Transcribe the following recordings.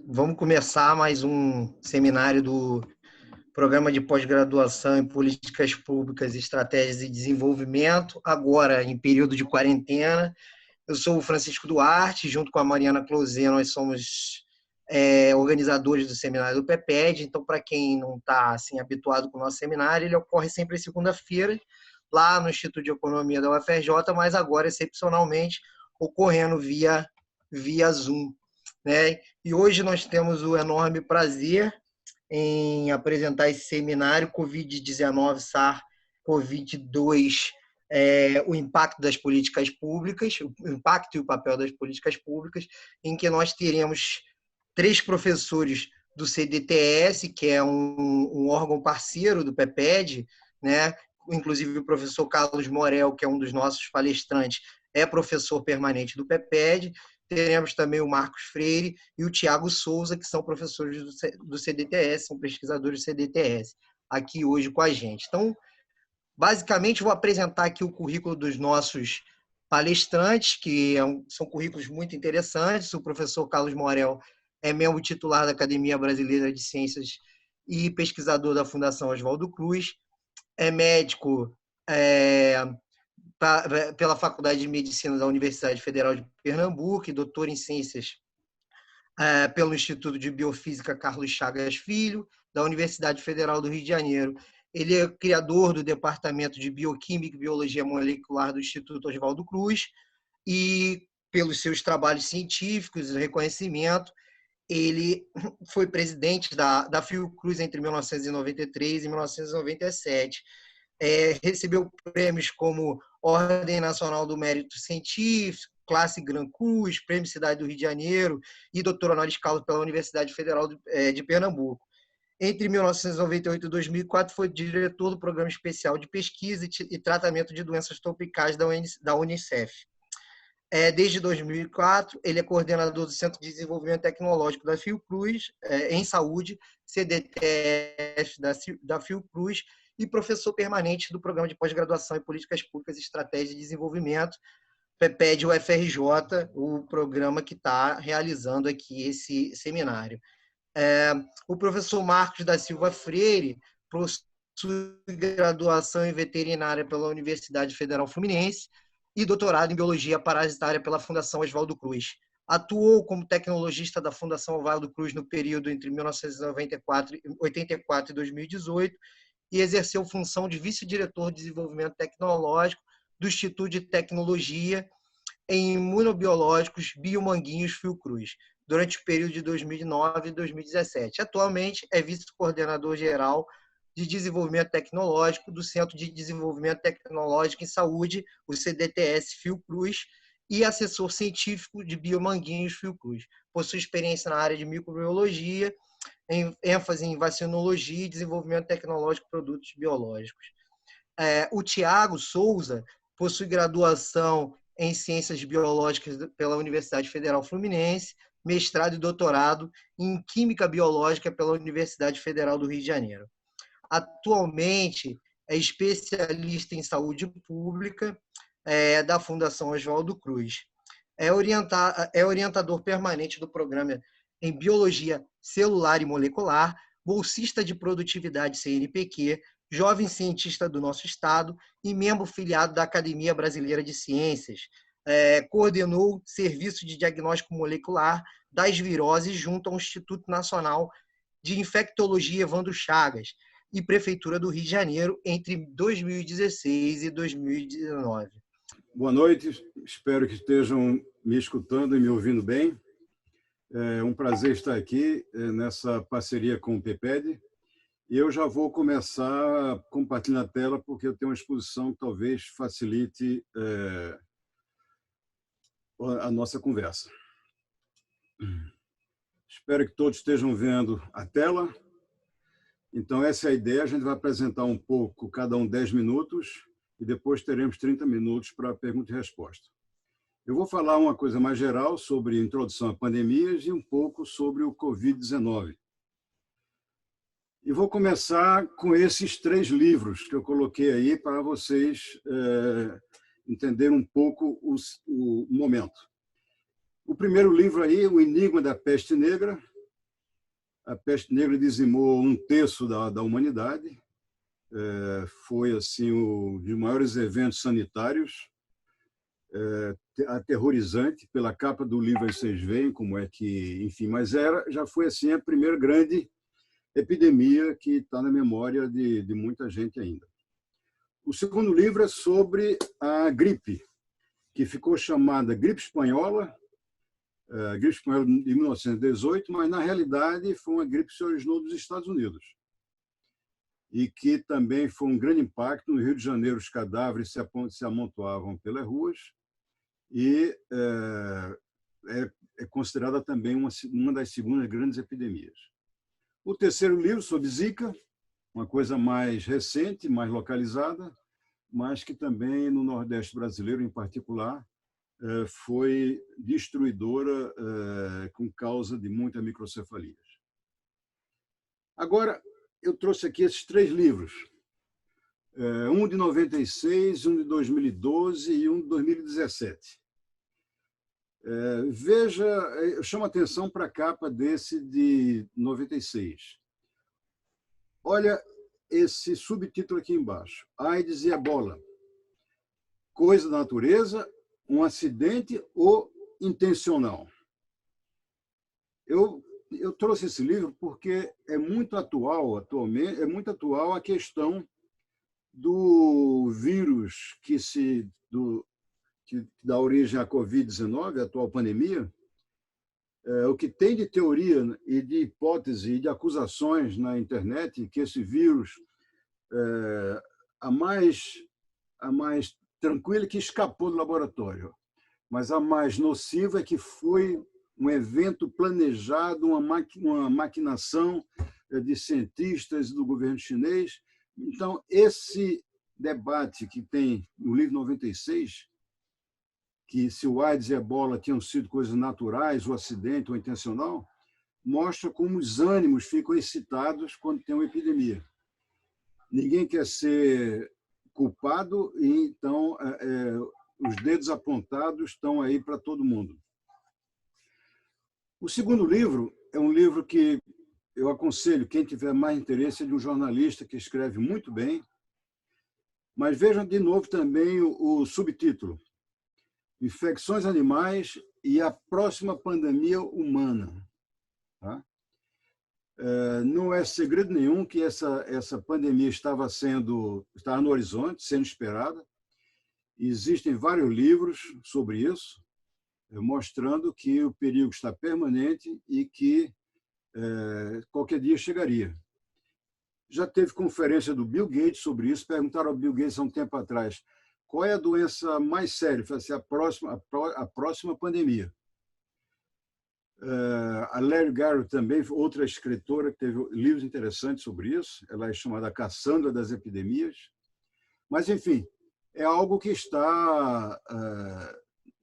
Vamos começar mais um seminário do Programa de Pós-Graduação em Políticas Públicas, Estratégias e Desenvolvimento, agora em período de quarentena. Eu sou o Francisco Duarte, junto com a Mariana Closé, nós somos organizadores do seminário do PEPED. Então, para quem não está assim, habituado com o nosso seminário, ele ocorre sempre em segunda-feira, lá no Instituto de Economia da UFRJ, mas agora, excepcionalmente, ocorrendo via Zoom, né? E hoje nós temos o enorme prazer em apresentar esse seminário Covid-19, SARS-CoV-2, o impacto das políticas públicas, o impacto e o papel das políticas públicas, em que nós teremos 3 professores do CDTS, que é um órgão parceiro do PEPED, né? Inclusive o professor Carlos Morel, que é um dos nossos palestrantes, é professor permanente do PEPED. Teremos também o Marcos Freire e o Tiago Souza, que são professores do CDTS, são pesquisadores do CDTS, aqui hoje com a gente. Então, basicamente, vou apresentar aqui o currículo dos nossos palestrantes, que são currículos muito interessantes. O professor Carlos Morel é membro titular da Academia Brasileira de Ciências e pesquisador da Fundação Oswaldo Cruz, é médico pela Faculdade de Medicina da Universidade Federal de Pernambuco e doutor em Ciências pelo Instituto de Biofísica Carlos Chagas Filho, da Universidade Federal do Rio de Janeiro. Ele é criador do Departamento de Bioquímica e Biologia Molecular do Instituto Oswaldo Cruz e, pelos seus trabalhos científicos e reconhecimento, ele foi presidente da Fiocruz entre 1993 e 1997. Recebeu prêmios como Ordem Nacional do Mérito Científico, Classe Gran Cruz, Prêmio Cidade do Rio de Janeiro e doutor honoris causa pela Universidade Federal de Pernambuco. Entre 1998 e 2004, foi diretor do Programa Especial de Pesquisa e Tratamento de Doenças Tropicais da Unicef. Desde 2004, ele é coordenador do Centro de Desenvolvimento Tecnológico da Fiocruz, em Saúde, CDTF da Fiocruz, e professor permanente do Programa de Pós-Graduação em Políticas Públicas, Estratégia de Desenvolvimento, PEPED UFRJ, o programa que está realizando aqui esse seminário. O professor Marcos da Silva Freire possui graduação em veterinária pela Universidade Federal Fluminense e doutorado em biologia parasitária pela Fundação Oswaldo Cruz. Atuou como tecnologista da Fundação Oswaldo Cruz no período entre 1984 e 2018 e exerceu função de vice-diretor de desenvolvimento tecnológico do Instituto de Tecnologia em Imunobiológicos Biomanguinhos Fiocruz, durante o período de 2009 e 2017. Atualmente é vice-coordenador geral de Desenvolvimento Tecnológico do Centro de Desenvolvimento Tecnológico em Saúde, o CDTS Fiocruz, e assessor científico de Biomanguinhos Fiocruz. Possui experiência na área de microbiologia, em ênfase em vacinologia e desenvolvimento tecnológico de produtos biológicos. O Tiago Souza possui graduação em Ciências Biológicas pela Universidade Federal Fluminense, mestrado e doutorado em Química Biológica pela Universidade Federal do Rio de Janeiro. Atualmente é especialista em saúde pública da Fundação Oswaldo Cruz. É orientador permanente do programa em Biologia Celular e Molecular, bolsista de produtividade CNPq, jovem cientista do nosso estado e membro filiado da Academia Brasileira de Ciências. Coordenou serviço de diagnóstico molecular das viroses junto ao Instituto Nacional de Infectologia Evandro Chagas e Prefeitura do Rio de Janeiro entre 2016 e 2019. Boa noite, espero que estejam me escutando e me ouvindo bem. É um prazer estar aqui nessa parceria com o PEPED. E eu já vou começar compartilhando a tela, porque eu tenho uma exposição que talvez facilite a nossa conversa. Espero que todos estejam vendo a tela. Então, essa é a ideia. A gente vai apresentar um pouco, cada um 10 minutos, e depois teremos 30 minutos para pergunta e resposta. Eu vou falar uma coisa mais geral sobre introdução a pandemias e um pouco sobre o Covid-19. E vou começar com esses 3 livros que eu coloquei aí para vocês entenderem um pouco o momento. O primeiro livro aí, O Enigma da Peste Negra. A peste negra dizimou um terço da humanidade. Foi assim um dos maiores eventos sanitários, aterrorizante. Pela capa do livro aí vocês veem como é que, enfim, mas já foi assim a primeira grande epidemia que está na memória de muita gente ainda. O segundo livro é sobre a gripe, que ficou chamada gripe espanhola de 1918, mas na realidade foi uma gripe que se originou dos Estados Unidos e que também foi um grande impacto. No Rio de Janeiro, os cadáveres se amontoavam pelas ruas e é considerada também uma das segundas grandes epidemias. O terceiro livro, sobre Zika, uma coisa mais recente, mais localizada, mas que também no Nordeste brasileiro, em particular, foi destruidora com causa de muitas microcefalias. Agora, eu trouxe aqui esses 3 livros, um de 96, um de 2012 e um de 2017. Veja, eu chamo a atenção para a capa desse de 96. Olha esse subtítulo aqui embaixo, AIDS e Ebola, coisa da natureza, um acidente ou intencional? Eu trouxe esse livro porque é muito atual, atualmente, é muito atual a questão do vírus que dá origem à Covid-19, a atual pandemia. O que tem de teoria e de hipótese e de acusações na internet que esse vírus, a mais tranquila, que escapou do laboratório, mas a mais nociva é que foi um evento planejado, uma maquinação de cientistas do governo chinês. Então, esse debate que tem no livro 96, que se o AIDS e a Ebola tinham sido coisas naturais, o acidente ou intencional, mostra como os ânimos ficam excitados quando tem uma epidemia. Ninguém quer ser culpado, e então os dedos apontados estão aí para todo mundo. O segundo livro é um livro que eu aconselho quem tiver mais interesse, de um jornalista que escreve muito bem, mas vejam de novo também o subtítulo: Infecções Animais e a Próxima Pandemia Humana. Tá? Não é segredo nenhum que essa pandemia estava no horizonte, sendo esperada. Existem vários livros sobre isso, mostrando que o perigo está permanente e que qualquer dia chegaria. Já teve conferência do Bill Gates sobre isso. Perguntaram ao Bill Gates há um tempo atrás qual é a doença mais séria. Ele falou assim: a próxima pandemia. A Larry Garrett também, outra escritora que teve livros interessantes sobre isso. Ela é chamada Cassandra das Epidemias. Mas, enfim, é algo que está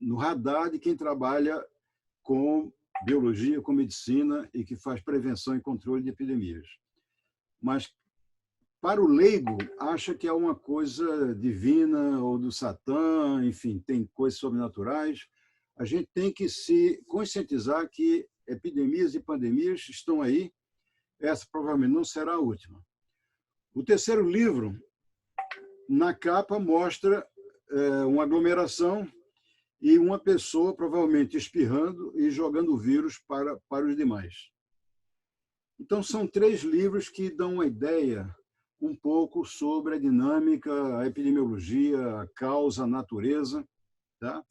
no radar de quem trabalha com biologia, com medicina e que faz prevenção e controle de epidemias. Mas, para o leigo, acha que é uma coisa divina ou do Satã, enfim, tem coisas sobrenaturais. A gente tem que se conscientizar que epidemias e pandemias estão aí. Essa provavelmente não será a última. O terceiro livro, na capa, mostra uma aglomeração e uma pessoa provavelmente espirrando e jogando o vírus para os demais. Então, são 3 livros que dão uma ideia um pouco sobre a dinâmica, a epidemiologia, a causa, a natureza. Tá?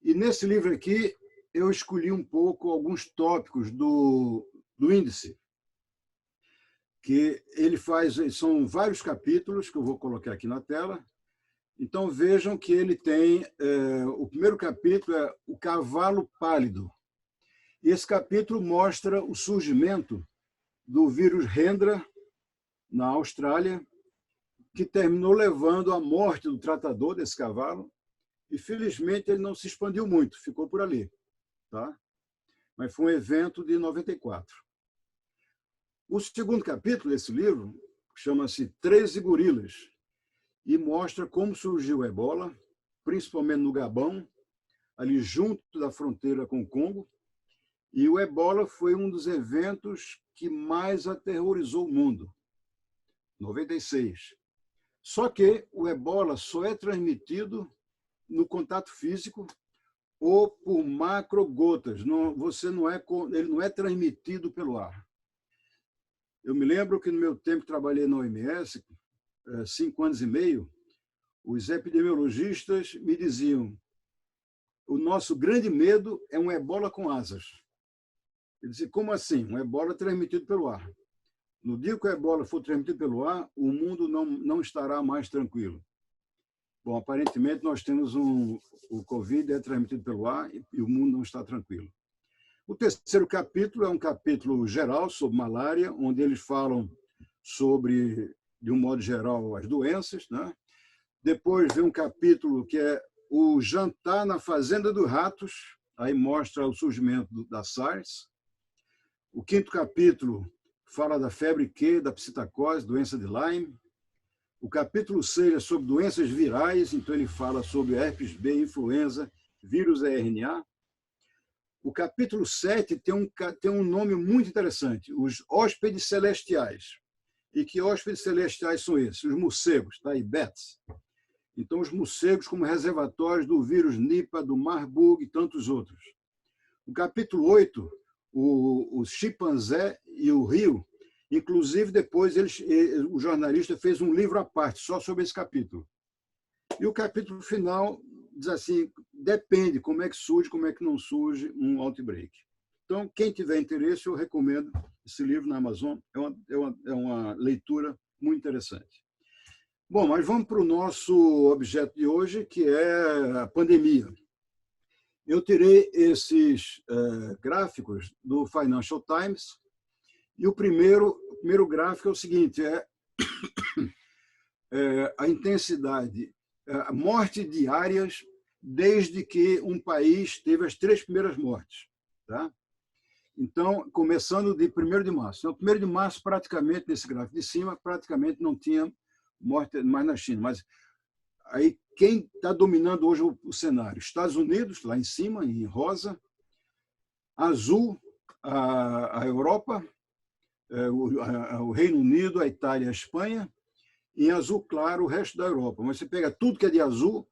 E nesse livro aqui, eu escolhi um pouco alguns tópicos do índice, que são vários capítulos, que eu vou colocar aqui na tela. Então, vejam que ele tem, o primeiro capítulo é o cavalo pálido. E esse capítulo mostra o surgimento do vírus Hendra, na Austrália, que terminou levando à morte do tratador desse cavalo. E, felizmente, ele não se expandiu muito, ficou por ali. Tá? Mas foi um evento de 94. O segundo capítulo desse livro chama-se 13 Gorilas, e mostra como surgiu o ebola, principalmente no Gabão, ali junto da fronteira com o Congo, e o ebola foi um dos eventos que mais aterrorizou o mundo, 96. Só que o ebola só é transmitido no contato físico ou por macrogotas. Ele não é transmitido pelo ar. Eu me lembro que no meu tempo que trabalhei na OMS, 5 anos e meio, os epidemiologistas me diziam: o nosso grande medo é um ebola com asas. Eu disse: como assim? Um ebola transmitido pelo ar. No dia que o ebola for transmitido pelo ar, o mundo não estará mais tranquilo. Bom, aparentemente nós temos o Covid é transmitido pelo ar e o mundo não está tranquilo. O terceiro capítulo é um capítulo geral sobre malária, onde eles falam sobre, de um modo geral, as doenças, né? Depois vem um capítulo que é o jantar na fazenda dos ratos, aí mostra o surgimento da SARS. O quinto capítulo fala da febre Q, da psitacose, doença de Lyme. O capítulo 6 é sobre doenças virais, então ele fala sobre herpes B, influenza, vírus RNA. O capítulo 7 tem um nome muito interessante, os hóspedes celestiais. E que hóspedes celestiais são esses? Os morcegos, tá aí, bats. Então, os morcegos como reservatórios do vírus Nipah, do Marburg e tantos outros. O capítulo 8, o chimpanzé e o rio. Inclusive, depois o jornalista fez um livro à parte, só sobre esse capítulo. E o capítulo final diz assim, depende como é que surge, como é que não surge um outbreak. Então, quem tiver interesse, eu recomendo esse livro na Amazon. É uma leitura muito interessante. Bom, mas vamos para o nosso objeto de hoje, que é a pandemia. Eu tirei esses gráficos do Financial Times, e o primeiro gráfico é o seguinte, a intensidade, mortes diárias desde que um país teve as 3 primeiras mortes. Tá? Então, começando de 1º de março. Então, 1º de março, praticamente, nesse gráfico de cima, praticamente não tinha morte mais na China. Mas aí, quem está dominando hoje o cenário? Estados Unidos, lá em cima, em rosa. Azul, a Europa, o Reino Unido, a Itália, a Espanha. Em azul claro, o resto da Europa. Mas você pega tudo que é de azul,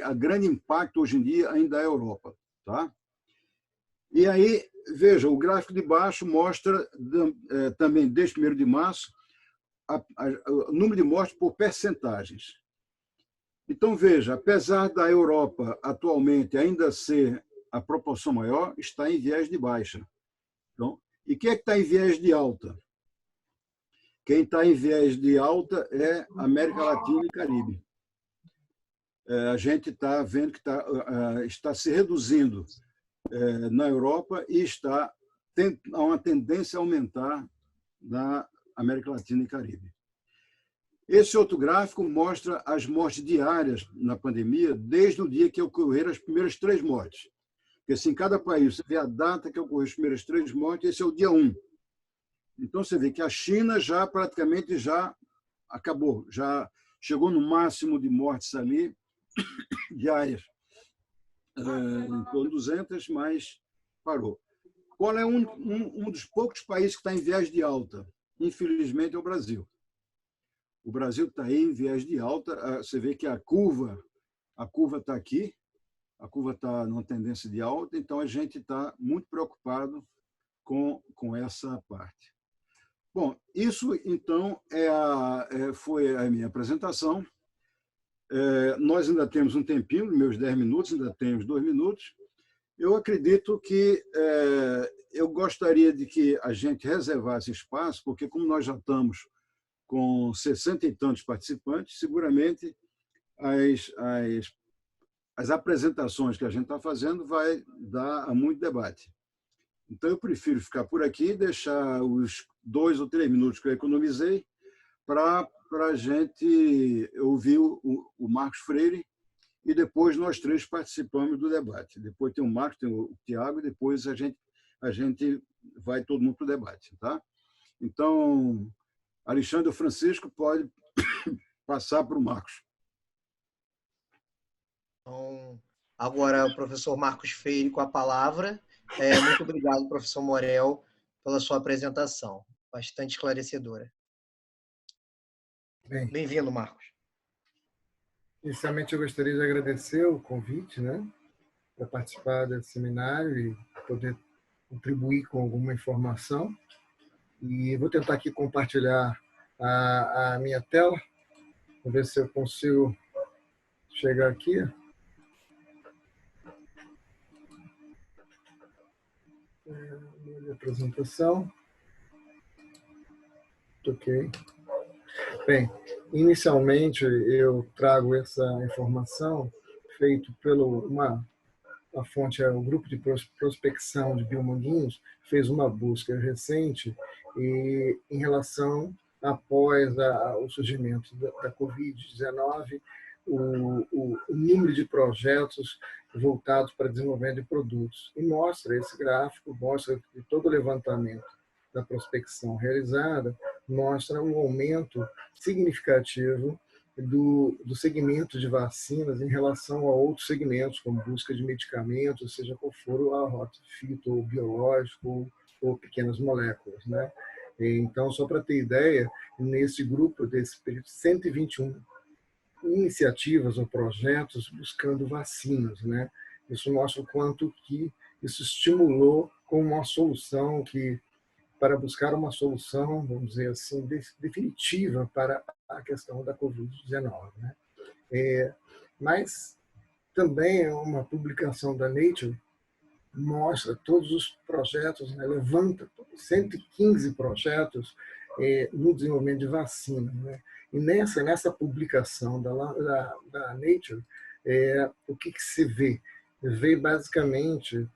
a grande impacto hoje em dia ainda é a Europa. Tá? E aí, veja, o gráfico de baixo mostra também, desde 1º de março, o número de mortes por percentagens. Então, veja, apesar da Europa atualmente ainda ser a proporção maior, está em viés de baixa. Então, e quem é que está em viés de alta? Quem está em viés de alta é América Latina e Caribe. A gente está vendo que está se reduzindo na Europa e há uma tendência a aumentar na América Latina e Caribe. Esse outro gráfico mostra as mortes diárias na pandemia desde o dia que ocorreram as primeiras 3 mortes. Porque assim, em cada país você vê a data que ocorreu as primeiras 3 mortes, esse é o dia 1. Então você vê que a China já praticamente já acabou, já chegou no máximo de mortes ali diárias, em torno de 200, mas parou. Qual é um dos poucos países que está em viés de alta? Infelizmente é o Brasil. O Brasil está aí em viés de alta. Você vê que a curva está aqui, a curva está numa tendência de alta, então a gente está muito preocupado com essa parte. Bom, isso então foi a minha apresentação. Nós ainda temos um tempinho, meus 10 minutos, ainda temos 2 minutos. Eu acredito que eu gostaria de que a gente reservasse espaço, porque como nós já estamos com 60 e tantos participantes, seguramente as apresentações que a gente está fazendo vai dar a muito debate. Então, eu prefiro ficar por aqui e deixar os 2 ou 3 minutos que eu economizei para a gente ouvir o Marcos Freire e depois nós 3 participamos do debate. Depois tem o Marcos, tem o Tiago e depois a gente vai todo mundo para o debate. Tá? Então, Alexandre Francisco pode passar para o Marcos. Então, Agora, o professor Marcos Freire com a palavra. Muito obrigado, professor Morel, pela sua apresentação, bastante esclarecedora. Bem, bem-vindo, Marcos. Inicialmente, eu gostaria de agradecer o convite, né, para participar desse seminário e poder contribuir com alguma informação. E vou tentar aqui compartilhar a minha tela. Vou ver se eu consigo chegar aqui. Minha apresentação. Ok. Bem, inicialmente eu trago essa informação feito pelo a fonte é o grupo de prospecção de Biomanguinhos, fez uma busca recente e em relação após o surgimento da Covid-19, o número de projetos voltados para desenvolvimento de produtos. E mostra esse gráfico, mostra que todo o levantamento da prospecção realizada mostra um aumento significativo do segmento de vacinas em relação a outros segmentos, como busca de medicamentos, seja qual for a rota fito ou biológico ou pequenas moléculas, né? Então, só para ter ideia, nesse grupo, desse período, 121 iniciativas ou projetos buscando vacinas, né? Isso mostra o quanto que isso estimulou com uma solução para buscar uma solução, vamos dizer assim, definitiva para a questão da Covid-19. Né? Mas também uma publicação da Nature mostra todos os projetos, né? Levanta 115 projetos no desenvolvimento de vacina. Né? E nessa publicação da Nature, o que se vê? Vê basicamente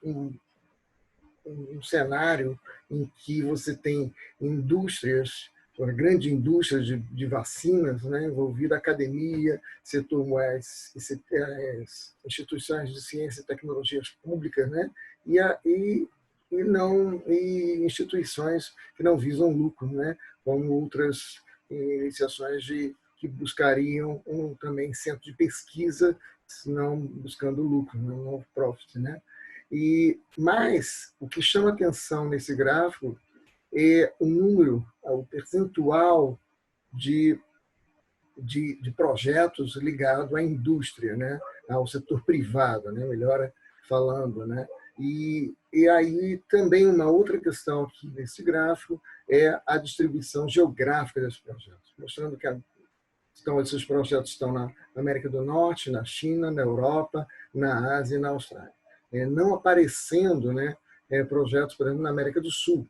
um cenário em que você tem indústrias, uma grande indústria de vacinas, né, envolvida academia, setor instituições de ciência e tecnologias públicas, né, e instituições que não visam lucro, né, como outras iniciações que buscariam também centro de pesquisa, não buscando lucro, não profit, né? Mas o que chama atenção nesse gráfico é o número, o percentual de projetos ligados à indústria, né? Ao setor privado, né? Melhor falando. Né? E aí também uma outra questão aqui nesse gráfico é a distribuição geográfica desses projetos, mostrando que esses projetos estão na América do Norte, na China, na Europa, na Ásia e na Austrália. Não aparecendo, né, projetos, por exemplo, na América do Sul.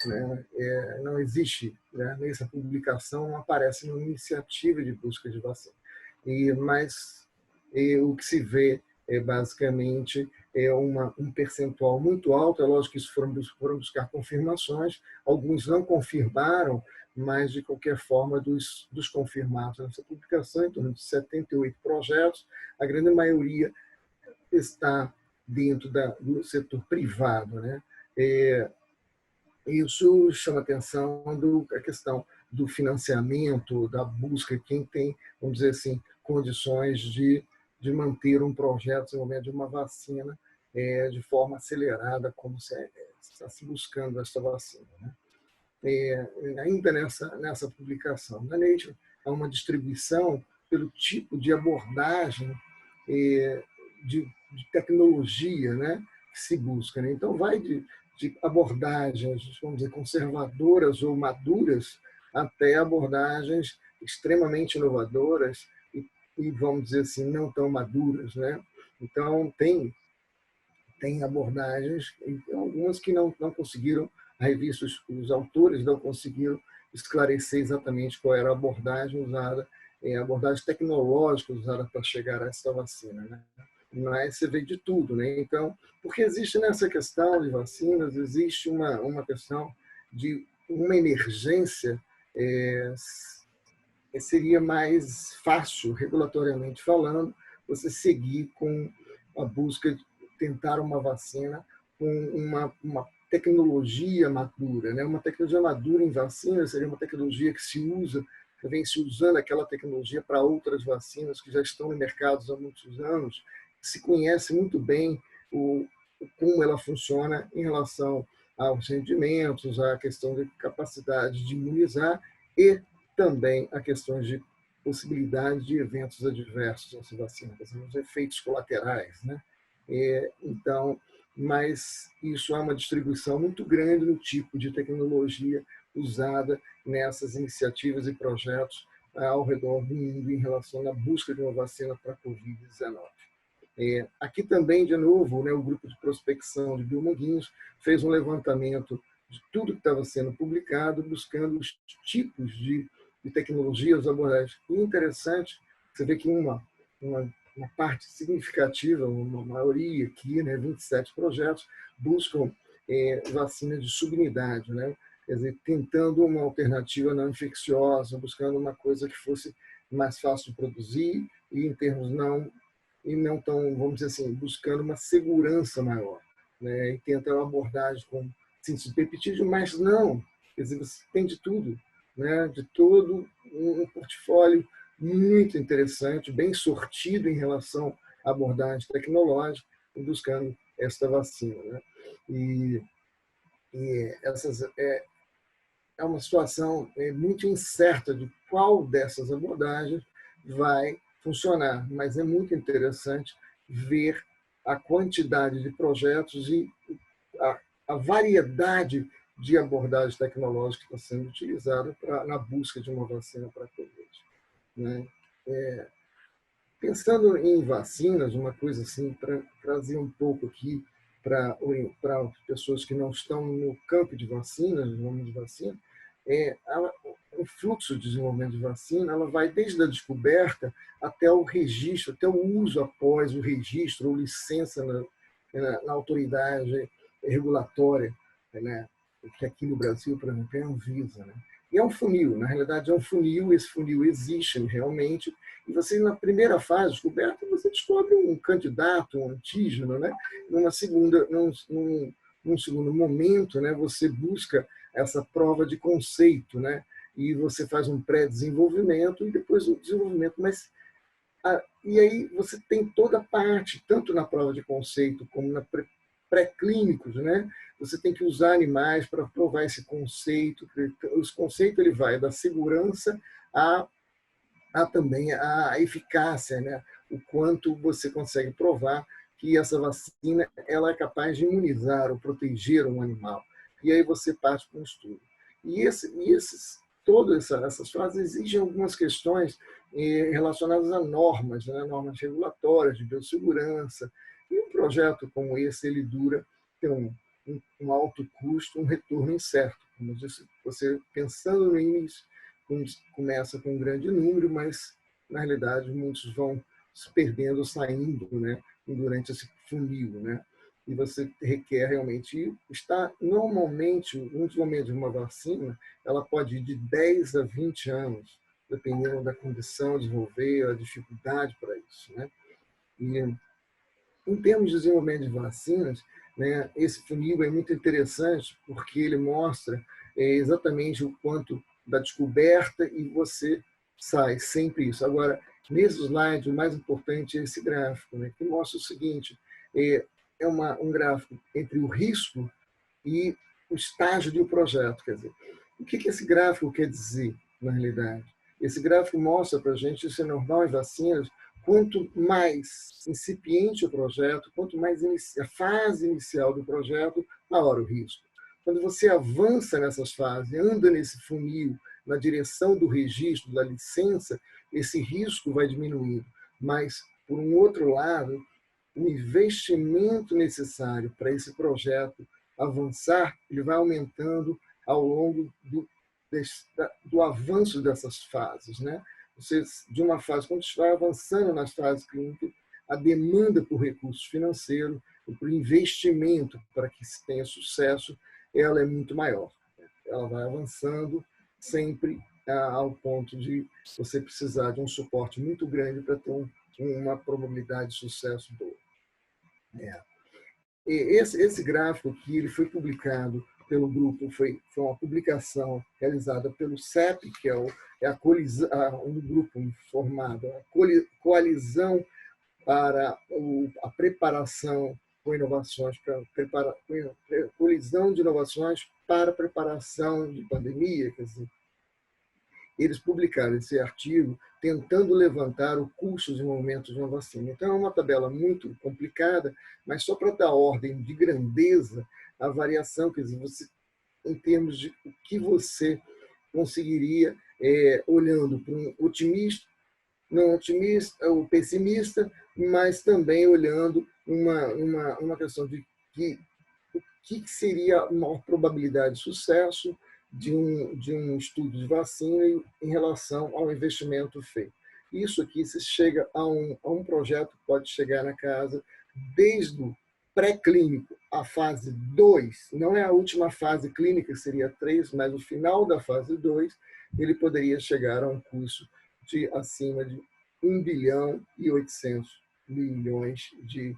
Né? Não existe, né, nessa publicação, não aparece uma iniciativa de busca de vacina. Mas o que se vê basicamente um percentual muito alto. É lógico que isso foram buscar confirmações, alguns não confirmaram, mas de qualquer forma dos confirmados nessa publicação, em torno de 78 projetos, a grande maioria está dentro do setor privado, né? Isso chama atenção a questão do financiamento, da busca, quem tem, vamos dizer assim, condições de manter um projeto, desenvolvimento de uma vacina de forma acelerada, como está se buscando essa vacina. Né? Ainda nessa publicação da Nature, há uma distribuição pelo tipo de abordagem de tecnologia, né, que se busca. Né? Então, vai de abordagens, vamos dizer, conservadoras ou maduras, até abordagens extremamente inovadoras e vamos dizer assim, não tão maduras. Né? Então, tem abordagens, algumas que não conseguiram, a revista, os autores não conseguiram esclarecer exatamente qual era a abordagem usada, a abordagem tecnológica usada para chegar a essa vacina. Né? Mas você vê de tudo. Né? Então, porque existe nessa questão de vacinas, existe uma questão de uma emergência, seria mais fácil, regulatoriamente falando, você seguir com a busca de tentar uma vacina com uma tecnologia madura. Né? Uma tecnologia madura em vacina seria uma tecnologia que se usa vem se usando aquela tecnologia para outras vacinas que já estão no mercado há muitos anos, se conhece muito bem como ela funciona em relação aos rendimentos, à questão de capacidade de imunizar e também a questões de possibilidade de eventos adversos nessa vacina, os efeitos colaterais, né? Então, mas isso é uma distribuição muito grande no tipo de tecnologia usada nessas iniciativas e projetos ao redor do mundo em relação à busca de uma vacina para a Covid-19. Aqui também, de novo, né, o grupo de prospecção de Biomanguinhos fez um levantamento de tudo que estava sendo publicado, buscando os tipos de tecnologias, abordagens. E interessante, você vê que uma parte significativa, uma maioria aqui, né, 27 projetos, buscam vacina de subunidade, né? Quer dizer, tentando uma alternativa não infecciosa, buscando uma coisa que fosse mais fácil de produzir e em termos não tão, vamos dizer assim, buscando uma segurança maior, né? E tenta uma abordagem com síntese de peptídeo, mas não, quer dizer, você tem de tudo, né? De todo um portfólio muito interessante, bem sortido em relação à abordagem tecnológica, buscando esta vacina, né? E essas é uma situação muito incerta de qual dessas abordagens vai funcionar, mas é muito interessante ver a quantidade de projetos e a variedade de abordagem tecnológica que está sendo utilizada na busca de uma vacina para a Covid, né? Pensando em vacinas, uma coisa assim, para trazer um pouco aqui para pessoas que não estão no campo de vacinas, no nome de vacina, o fluxo de desenvolvimento de vacina, ela vai desde a descoberta até o registro, até o uso após o registro ou licença na autoridade regulatória, né? Que aqui no Brasil, por exemplo, é a Anvisa, né? E é um funil, na realidade é um funil, esse funil existe realmente, e você, na primeira fase de descoberta, você descobre um candidato, um antígeno, né? Num segundo momento, né, você busca essa prova de conceito, né? E você faz um pré-desenvolvimento e depois o desenvolvimento. E aí você tem toda a parte, tanto na prova de conceito como na pré-clínicos, né? Você tem que usar animais para provar esse conceito. Esse conceito ele vai da segurança também a eficácia, né? O quanto você consegue provar que essa vacina ela é capaz de imunizar ou proteger um animal. E aí você parte para um estudo. Todas essas fases exigem algumas questões relacionadas a normas, né? Normas regulatórias de biossegurança. E um projeto como esse, ele tem um alto custo, um retorno incerto. Como eu disse, você pensando no início, começa com um grande número, mas, na realidade, muitos vão se perdendo, saindo, né, durante esse funil, né? E você requer realmente normalmente, no desenvolvimento de uma vacina, ela pode ir de 10 a 20 anos, dependendo da condição de desenvolver, a dificuldade para isso, né? E, em termos de desenvolvimento de vacinas, né, esse funil é muito interessante porque ele mostra exatamente o quanto da descoberta e você sai sempre isso. Agora, nesse slide, o mais importante é esse gráfico, né, que mostra o seguinte, um gráfico entre o risco e o estágio do projeto. Quer dizer, o que esse gráfico quer dizer, na realidade? Esse gráfico mostra para a gente, isso é normal em vacinas, quanto mais incipiente o projeto, quanto mais a fase inicial do projeto, maior o risco. Quando você avança nessas fases, anda nesse funil, na direção do registro, da licença, esse risco vai diminuindo. Mas, por um outro lado, o investimento necessário para esse projeto avançar, ele vai aumentando ao longo do avanço dessas fases, né? Você, de uma fase, quando você vai avançando nas fases clínicas, a demanda por recursos financeiros, por investimento para que se tenha sucesso, ela é muito maior. Ela vai avançando sempre ao ponto de você precisar de um suporte muito grande para ter uma probabilidade de sucesso boa. Esse gráfico aqui ele foi publicado pelo grupo foi uma publicação realizada pelo CEP, que um grupo formado, a Coalizão para a Preparação com Inovações, Coalizão de Inovações para a Preparação de Pandemia, quer dizer, eles publicaram esse artigo tentando levantar o custo de desenvolvimento de uma vacina. Então, é uma tabela muito complicada, mas só para dar ordem de grandeza, a variação, quer dizer, você, em termos de o que você conseguiria, olhando para um otimista, não otimista, ou pessimista, mas também olhando uma questão de o que seria a maior probabilidade de sucesso de um estudo de vacina em relação ao investimento feito. Isso aqui, se chega a um projeto que pode chegar na casa desde o pré-clínico à fase 2, não é a última fase clínica, que seria 3, mas o final da fase 2, ele poderia chegar a um custo de acima de 1 bilhão e 800 milhões de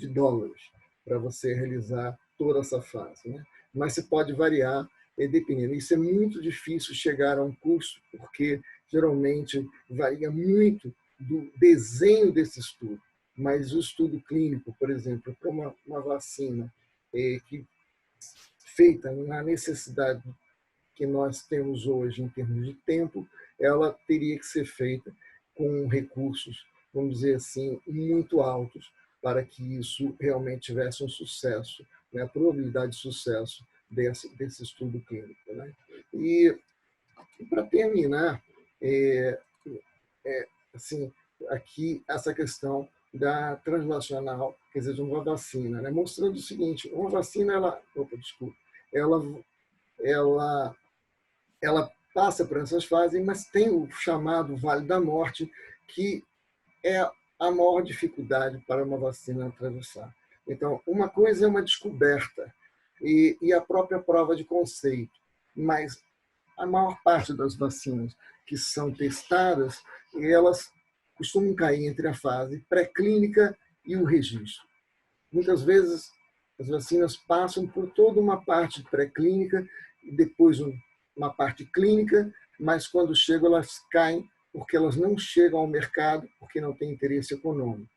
dólares para você realizar toda essa fase, né? Mas você pode variar dependendo. Isso é muito difícil chegar a um custo, porque geralmente varia muito do desenho desse estudo. Mas o estudo clínico, por exemplo, para uma vacina que feita na necessidade que nós temos hoje em termos de tempo, ela teria que ser feita com recursos, vamos dizer assim, muito altos para que isso realmente tivesse um sucesso, né? A probabilidade de sucesso desse estudo clínico, né? E para terminar, assim, aqui essa questão da translacional, quer dizer, de uma vacina, né? Mostrando o seguinte: uma vacina, ela passa por essas fases, mas tem o chamado Vale da Morte, que é a maior dificuldade para uma vacina atravessar. Então, uma coisa é uma descoberta e a própria prova de conceito, mas a maior parte das vacinas que são testadas, elas costumam cair entre a fase pré-clínica e o registro. Muitas vezes, as vacinas passam por toda uma parte pré-clínica e depois uma parte clínica, mas quando chegam, elas caem porque elas não chegam ao mercado, porque não tem interesse econômico.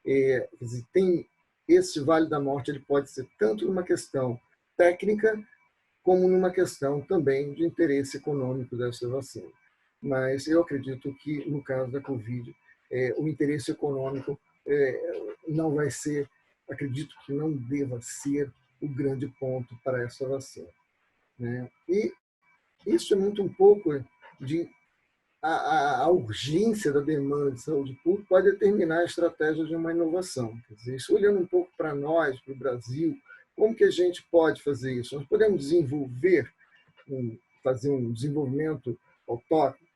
Quer dizer, tem esse Vale da Morte, ele pode ser tanto numa questão técnica, como numa questão também de interesse econômico dessa vacina. Mas eu acredito que, no caso da Covid, o interesse econômico não vai ser, acredito que não deva ser o grande ponto para essa vacina, né? E isso é muito um pouco de a urgência da demanda de saúde pública pode determinar a estratégia de uma inovação. Quer dizer, isso olhando um pouco para nós, para o Brasil, como que a gente pode fazer isso? Nós podemos fazer um desenvolvimento autóctono,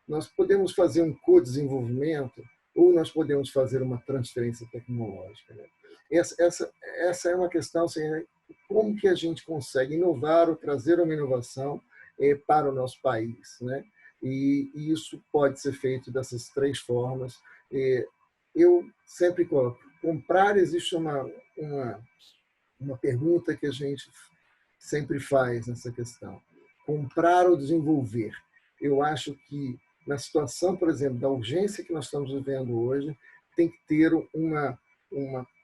nós podemos fazer um co-desenvolvimento, ou nós podemos fazer uma transferência tecnológica, né? Essa é uma questão, assim, como que a gente consegue inovar ou trazer uma inovação para o nosso país, né? E isso pode ser feito dessas 3 formas. Eu sempre coloco, comprar, existe uma pergunta que a gente sempre faz nessa questão. Comprar ou desenvolver? Eu acho que, na situação, por exemplo, da urgência que nós estamos vivendo hoje, tem que ter uma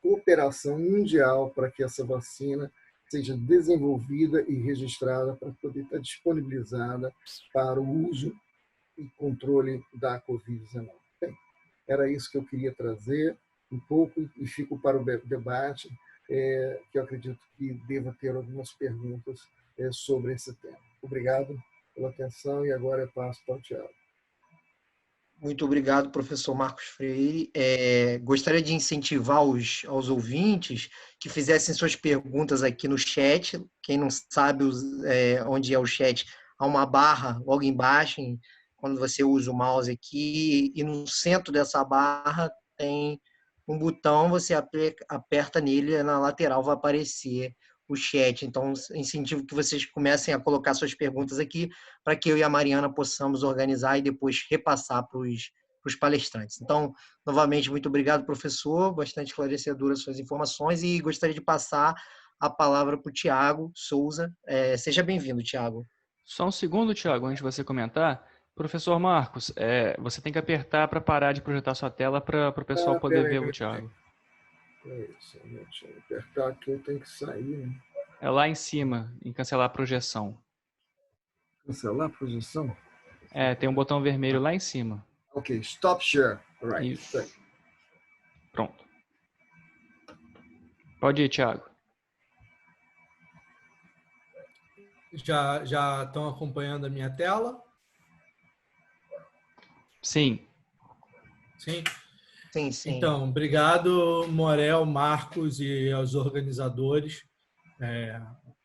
cooperação mundial para que essa vacina seja desenvolvida e registrada para poder estar disponibilizada para o uso e controle da Covid-19. Bem, era isso que eu queria trazer um pouco e fico para o debate, que eu acredito que deva ter algumas perguntas sobre esse tema. Obrigado pela atenção e agora eu passo para o Tiago. Muito obrigado, professor Marcos Freire. Gostaria de incentivar aos ouvintes que fizessem suas perguntas aqui no chat. Quem não sabe onde é o chat, há uma barra logo embaixo, quando você usa o mouse aqui, e no centro dessa barra tem um botão, você aperta nele, na lateral vai aparecer o chat. Então, incentivo que vocês comecem a colocar suas perguntas aqui, para que eu e a Mariana possamos organizar e depois repassar para os palestrantes. Então, novamente, muito obrigado, professor, bastante esclarecedoras suas informações, e gostaria de passar a palavra para o Tiago Souza. Seja bem-vindo, Tiago. Só um segundo, Tiago, antes de você comentar. Professor Marcos, você tem que apertar para parar de projetar sua tela para o pessoal poder ver o Tiago. Deixa eu apertar aqui, eu tenho que sair. Né? É lá em cima, em cancelar a projeção. Cancelar a projeção? Tem um botão vermelho lá em cima. Ok, stop share. Right. Isso. Pronto. Pode ir, Tiago. Já estão acompanhando a minha tela? Sim. Sim? Sim, sim. Então, obrigado, Morel, Marcos e aos organizadores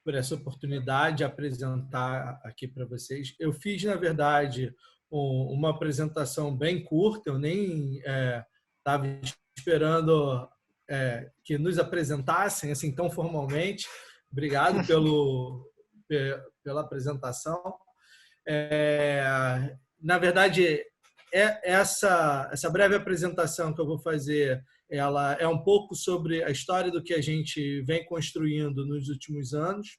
por essa oportunidade de apresentar aqui para vocês. Eu fiz, na verdade, uma apresentação bem curta, eu nem estava esperando que nos apresentassem assim tão formalmente. Obrigado pela apresentação. Na verdade, essa breve apresentação que eu vou fazer, ela é um pouco sobre a história do que a gente vem construindo nos últimos anos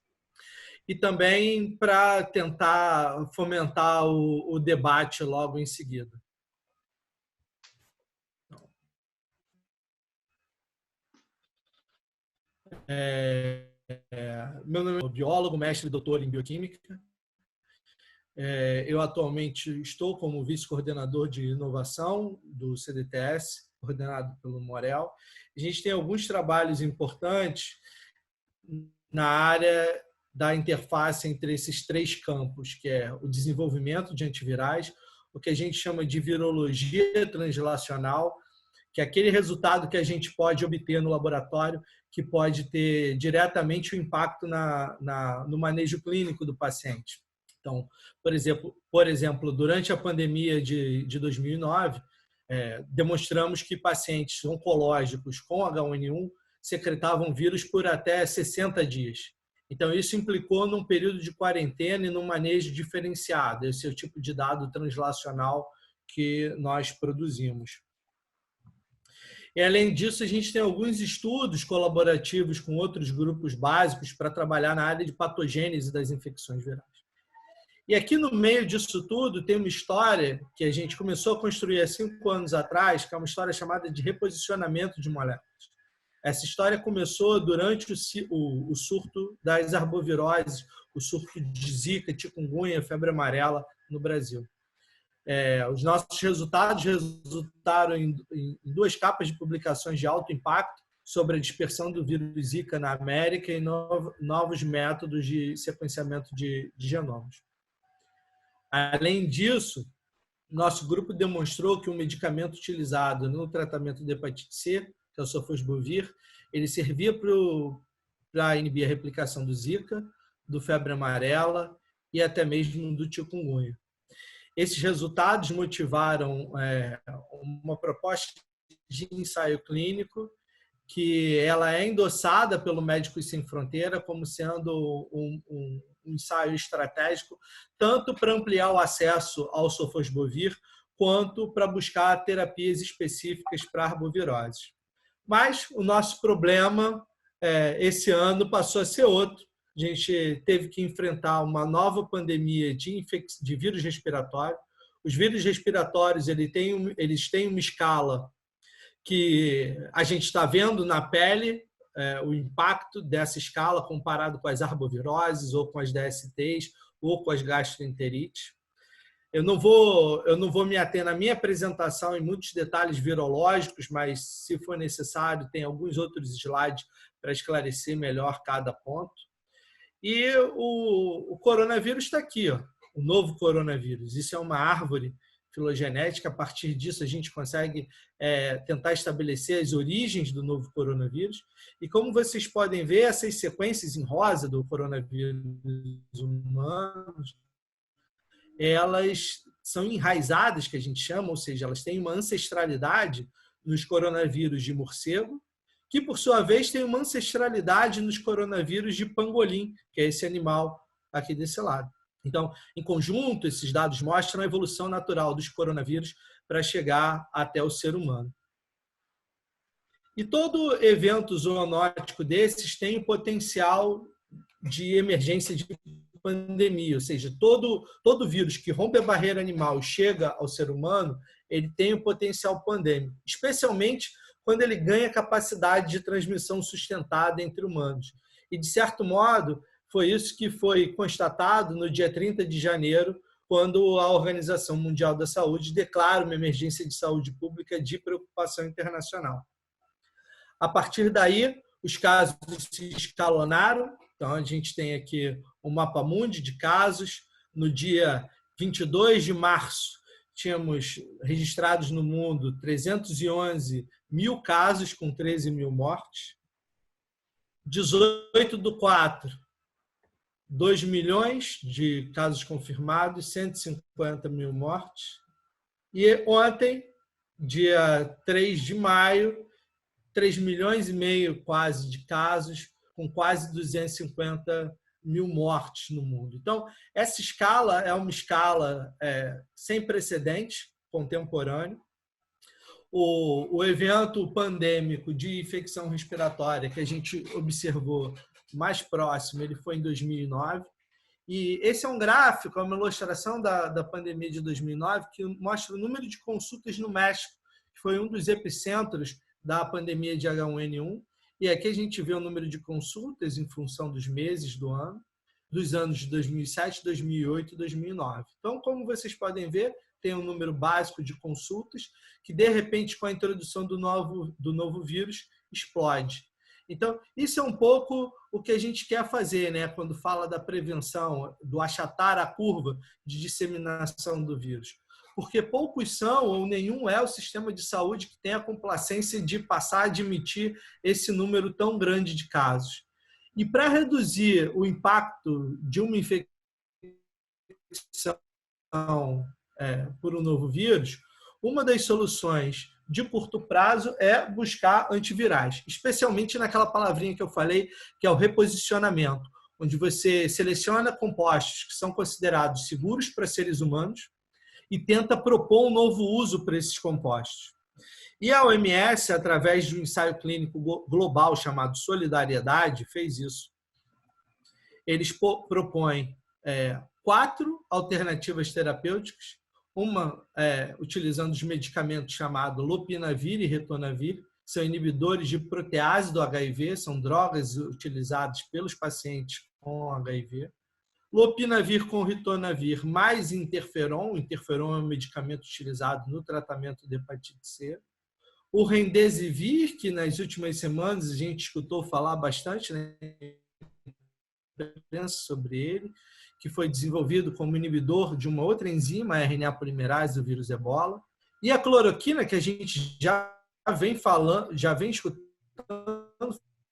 e também para tentar fomentar o debate logo em seguida. Meu nome é biólogo, mestre e doutor em bioquímica. Eu atualmente estou como vice-coordenador de inovação do CDTS, coordenado pelo Morel. A gente tem alguns trabalhos importantes na área da interface entre esses três campos, que é o desenvolvimento de antivirais, o que a gente chama de virologia translacional, que é aquele resultado que a gente pode obter no laboratório que pode ter diretamente o impacto no manejo clínico do paciente. Então, por exemplo, durante a pandemia de 2009, demonstramos que pacientes oncológicos com H1N1 secretavam vírus por até 60 dias. Então, isso implicou num período de quarentena e num manejo diferenciado. Esse é o tipo de dado translacional que nós produzimos. E, além disso, a gente tem alguns estudos colaborativos com outros grupos básicos para trabalhar na área de patogênese das infecções virais. E aqui no meio disso tudo tem uma história que a gente começou a construir há 5 anos atrás, que é uma história chamada de reposicionamento de moléculas. Essa história começou durante o surto das arboviroses, o surto de Zika, chikungunya, febre amarela no Brasil. Os nossos resultados resultaram em 2 capas de publicações de alto impacto sobre a dispersão do vírus Zika na América e novos métodos de sequenciamento de genomas. Além disso, nosso grupo demonstrou que um medicamento utilizado no tratamento da hepatite C, que é o sofosbuvir, ele servia para inibir a replicação do Zika, do febre amarela e até mesmo do chikungunya. Esses resultados motivaram uma proposta de ensaio clínico que ela é endossada pelo Médicos Sem Fronteira como sendo um ensaio estratégico tanto para ampliar o acesso ao sofosbuvir quanto para buscar terapias específicas para arboviroses. Mas o nosso problema esse ano passou a ser outro. A gente teve que enfrentar uma nova pandemia de vírus respiratório. Os vírus respiratórios eles têm uma escala que a gente está vendo na pele, o impacto dessa escala comparado com as arboviroses, ou com as DSTs, ou com as gastroenterites. Eu não vou me ater na minha apresentação em muitos detalhes virológicos, mas, se for necessário, tem alguns outros slides para esclarecer melhor cada ponto. E o coronavírus está aqui, ó, o novo coronavírus. Isso é uma árvore filogenética. A partir disso, a gente consegue tentar estabelecer as origens do novo coronavírus. E como vocês podem ver, essas sequências em rosa do coronavírus humanos, elas são enraizadas, que a gente chama, ou seja, elas têm uma ancestralidade nos coronavírus de morcego, que, por sua vez, tem uma ancestralidade nos coronavírus de pangolim, que é esse animal aqui desse lado. Então, em conjunto, esses dados mostram a evolução natural dos coronavírus para chegar até o ser humano. E todo evento zoonótico desses tem o potencial de emergência de pandemia, ou seja, todo vírus que rompe a barreira animal e chega ao ser humano, ele tem o potencial pandêmico, especialmente quando ele ganha capacidade de transmissão sustentada entre humanos. E, de certo modo, foi isso que foi constatado no dia 30 de janeiro, quando a Organização Mundial da Saúde declara uma emergência de saúde pública de preocupação internacional. A partir daí, os casos se escalonaram. Então, a gente tem aqui o mapa mundi de casos. No dia 22 de março, tínhamos registrados no mundo 311 mil casos, com 13 mil mortes. 18/4, 2 milhões de casos confirmados, 150 mil mortes. E ontem, dia 3 de maio, 3 milhões e meio quase de casos, com quase 250 mil mortes no mundo. Então, essa escala é uma escala sem precedentes, contemporâneo. O evento pandêmico de infecção respiratória que a gente observou mais próximo, ele foi em 2009. E esse é um gráfico, é uma ilustração da pandemia de 2009, que mostra o número de consultas no México, que foi um dos epicentros da pandemia de H1N1. E aqui a gente vê o número de consultas em função dos meses do ano, dos anos de 2007, 2008 e 2009. Então, como vocês podem ver, tem um número básico de consultas que, de repente, com a introdução do novo vírus, explode. Então, isso é um pouco o que a gente quer fazer, né? Quando fala da prevenção, do achatar a curva de disseminação do vírus. Porque poucos são, ou nenhum é o sistema de saúde que tem a complacência de passar a admitir esse número tão grande de casos. E para reduzir o impacto de uma infecção por um novo vírus, uma das soluções de curto prazo é buscar antivirais, especialmente naquela palavrinha que eu falei, que é o reposicionamento, onde você seleciona compostos que são considerados seguros para seres humanos e tenta propor um novo uso para esses compostos. E a OMS, através de um ensaio clínico global chamado Solidariedade, fez isso. Eles propõem 4 alternativas terapêuticas, uma utilizando os medicamentos chamados lopinavir e ritonavir, são inibidores de protease do HIV, são drogas utilizadas pelos pacientes com HIV. Lopinavir com ritonavir mais interferon. Interferon é um medicamento utilizado no tratamento de hepatite C. O remdesivir, que nas últimas semanas a gente escutou falar bastante, né, sobre ele, que foi desenvolvido como inibidor de uma outra enzima, a RNA polimerase do vírus Ebola. E a cloroquina, que a gente já vem escutando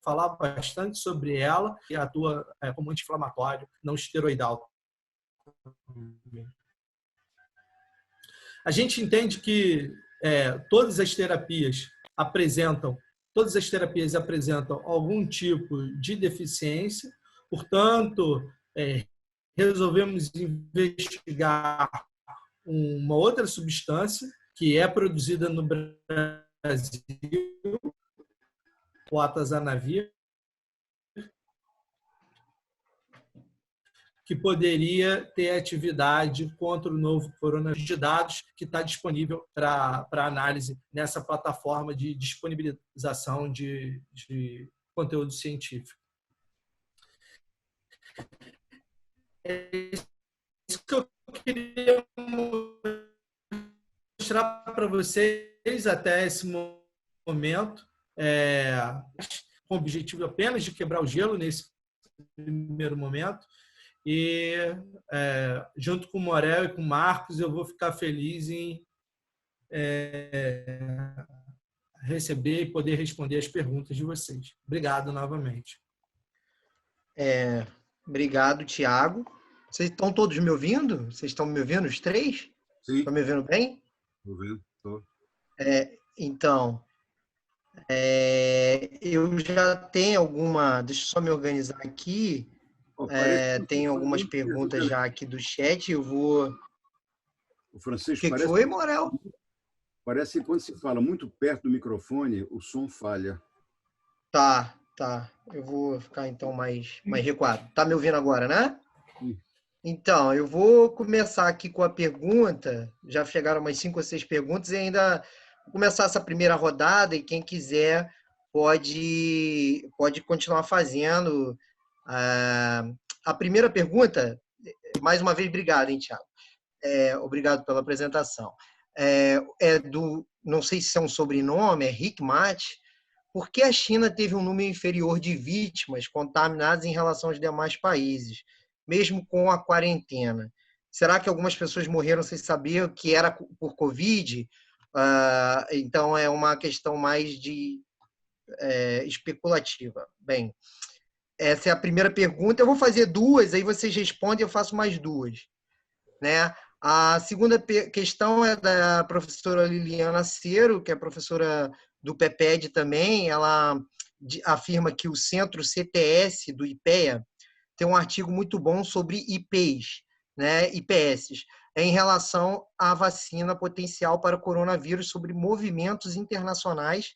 falar bastante sobre ela, e atua como anti-inflamatório não esteroidal. A gente entende que todas as terapias apresentam algum tipo de deficiência, portanto, resolvemos investigar uma outra substância que é produzida no Brasil, o atazanavir, que poderia ter atividade contra o novo coronavírus, de dados que está disponível para análise nessa plataforma de disponibilização de conteúdo científico. É isso que eu queria mostrar para vocês até esse momento, com o objetivo apenas de quebrar o gelo nesse primeiro momento. E, junto com o Morel e com o Marcos, eu vou ficar feliz em receber e poder responder as perguntas de vocês. Obrigado novamente. Obrigado, Tiago. Vocês estão todos me ouvindo? Vocês estão me ouvindo, os 3? Sim. Estão me ouvindo bem? Estou vendo. Estou. Então, eu já tenho alguma... Deixa eu só me organizar aqui. Tem algumas perguntas já aqui do chat. Eu vou... O Francisco O que foi, Morel? Parece que quando se fala muito perto do microfone, o som falha. Tá. Eu vou ficar, então, mais recuado. Tá me ouvindo agora, né? Sim. Então, eu vou começar aqui com a pergunta. Já chegaram umas 5 ou 6 perguntas e ainda vou começar essa primeira rodada e quem quiser pode continuar fazendo. A primeira pergunta, mais uma vez, obrigado, hein, Thiago? Obrigado pela apresentação. Não sei se é um sobrenome, é Rick Mate. Por que a China teve um número inferior de vítimas contaminadas em relação aos demais países, mesmo com a quarentena? Será que algumas pessoas morreram sem saber que era por Covid? Então, é uma questão mais especulativa. Bem, essa é a primeira pergunta. Eu vou fazer 2, aí vocês respondem, eu faço mais 2. Né? A segunda questão é da professora Liliana Cero, que é professora do PEPED também. Ela afirma que o Centro CTS do IPEA tem um artigo muito bom sobre IPs, né, IPS, em relação à vacina potencial para o coronavírus, sobre movimentos internacionais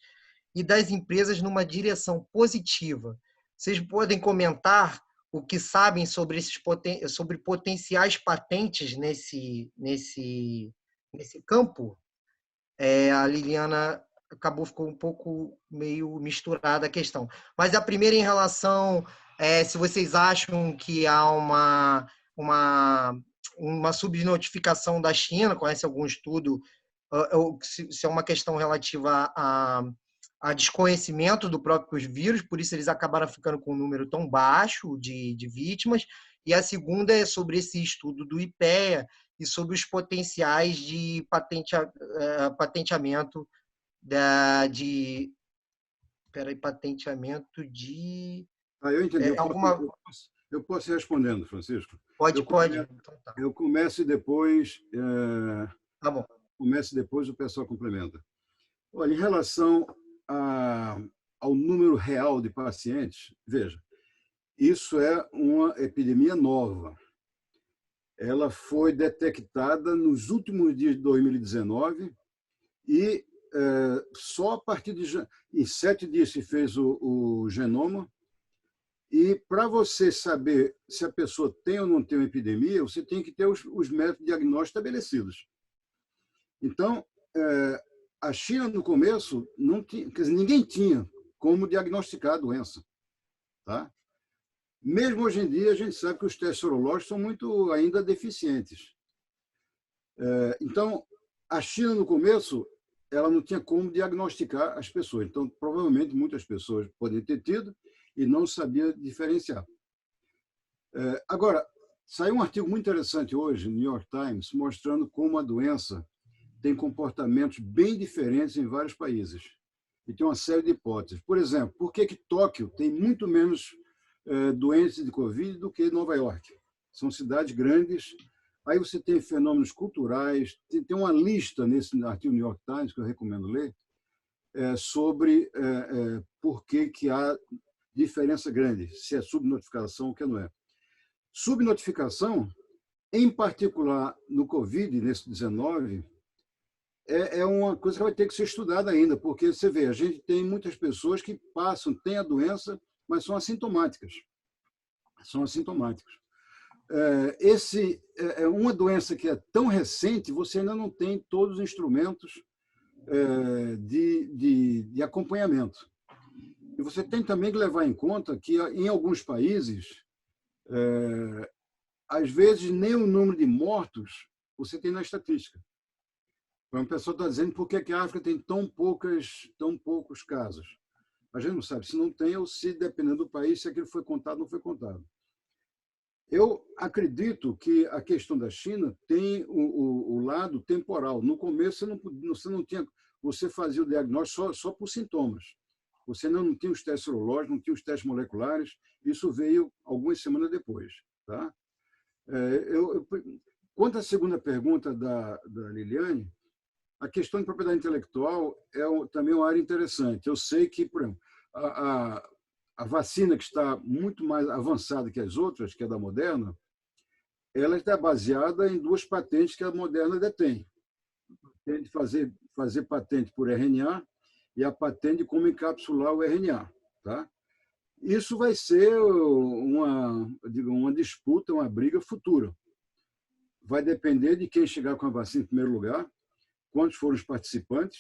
e das empresas numa direção positiva. Vocês podem comentar o que sabem sobre sobre potenciais patentes nesse campo? A Liliana ficou um pouco meio misturada a questão. Mas a primeira em relação, se vocês acham que há uma subnotificação da China, conhece algum estudo, ou se é uma questão relativa a desconhecimento do próprio vírus, por isso eles acabaram ficando com um número tão baixo de vítimas. E a segunda é sobre esse estudo do IPEA e sobre os potenciais de patenteamento patenteamento de... Eu entendi. alguma... Eu posso ir respondendo, Francisco. Pode. Então, tá. Eu começo e depois... Tá bom. Começo e depois o pessoal complementa. Olha, em relação ao número real de pacientes, veja, isso é uma epidemia nova. Ela foi detectada nos últimos dias de 2019 e só a partir em 7 dias se fez o genoma. E para você saber se a pessoa tem ou não tem uma epidemia, você tem que ter os métodos diagnósticos estabelecidos. Então, a China, no começo, não tinha, quer dizer, ninguém tinha como diagnosticar a doença. Tá? Mesmo hoje em dia, a gente sabe que os testes sorológicos são muito ainda deficientes. Então, a China, no começo, ela não tinha como diagnosticar as pessoas. Então, provavelmente, muitas pessoas podem ter tido e não sabia diferenciar. Agora, saiu um artigo muito interessante hoje, no New York Times, mostrando como a doença tem comportamentos bem diferentes em vários países. E tem uma série de hipóteses. Por exemplo, por que Tóquio tem muito menos doentes de Covid do que Nova York? São cidades grandes. Aí você tem fenômenos culturais. Tem uma lista nesse artigo do New York Times, que eu recomendo ler, sobre por que há diferença grande, se é subnotificação ou que não é. Subnotificação, em particular no Covid, nesse 19, é uma coisa que vai ter que ser estudada ainda, porque você vê, a gente tem muitas pessoas que têm a doença, mas são assintomáticas. São assintomáticas. É uma doença que é tão recente, você ainda não tem todos os instrumentos de acompanhamento. E você tem também que levar em conta que, em alguns países, às vezes, nem o número de mortos você tem na estatística. Então, a pessoa está dizendo por que a África tem tão poucos casos. A gente não sabe se não tem ou se, dependendo do país, se aquilo foi contado ou não foi contado. Eu acredito que a questão da China tem o lado temporal. No começo, você fazia o diagnóstico só por sintomas. Você não tinha os testes serológicos, não tinha os testes moleculares. Isso veio algumas semanas depois. Tá? Quanto à segunda pergunta da Liliane, a questão de propriedade intelectual também uma área interessante. Eu sei que, por exemplo, a vacina que está muito mais avançada que as outras, que é da Moderna, ela está baseada em 2 patentes que a Moderna detém. tem de fazer patente por RNA e a patente de como encapsular o RNA. Tá? Isso vai ser uma disputa, uma briga futura. Vai depender de quem chegar com a vacina em primeiro lugar, quantos foram os participantes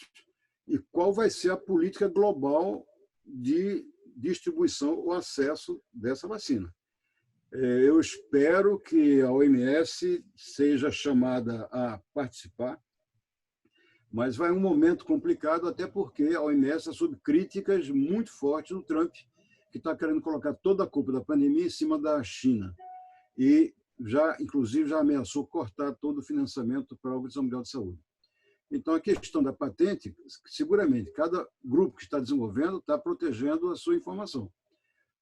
e qual vai ser a política global de distribuição ou acesso dessa vacina. Eu espero que a OMS seja chamada a participar, mas vai um momento complicado, até porque a OMS está sob críticas muito fortes do Trump, que está querendo colocar toda a culpa da pandemia em cima da China. E inclusive, já ameaçou cortar todo o financiamento para a Organização Mundial de Saúde. Então, a questão da patente, seguramente, cada grupo que está desenvolvendo está protegendo a sua informação.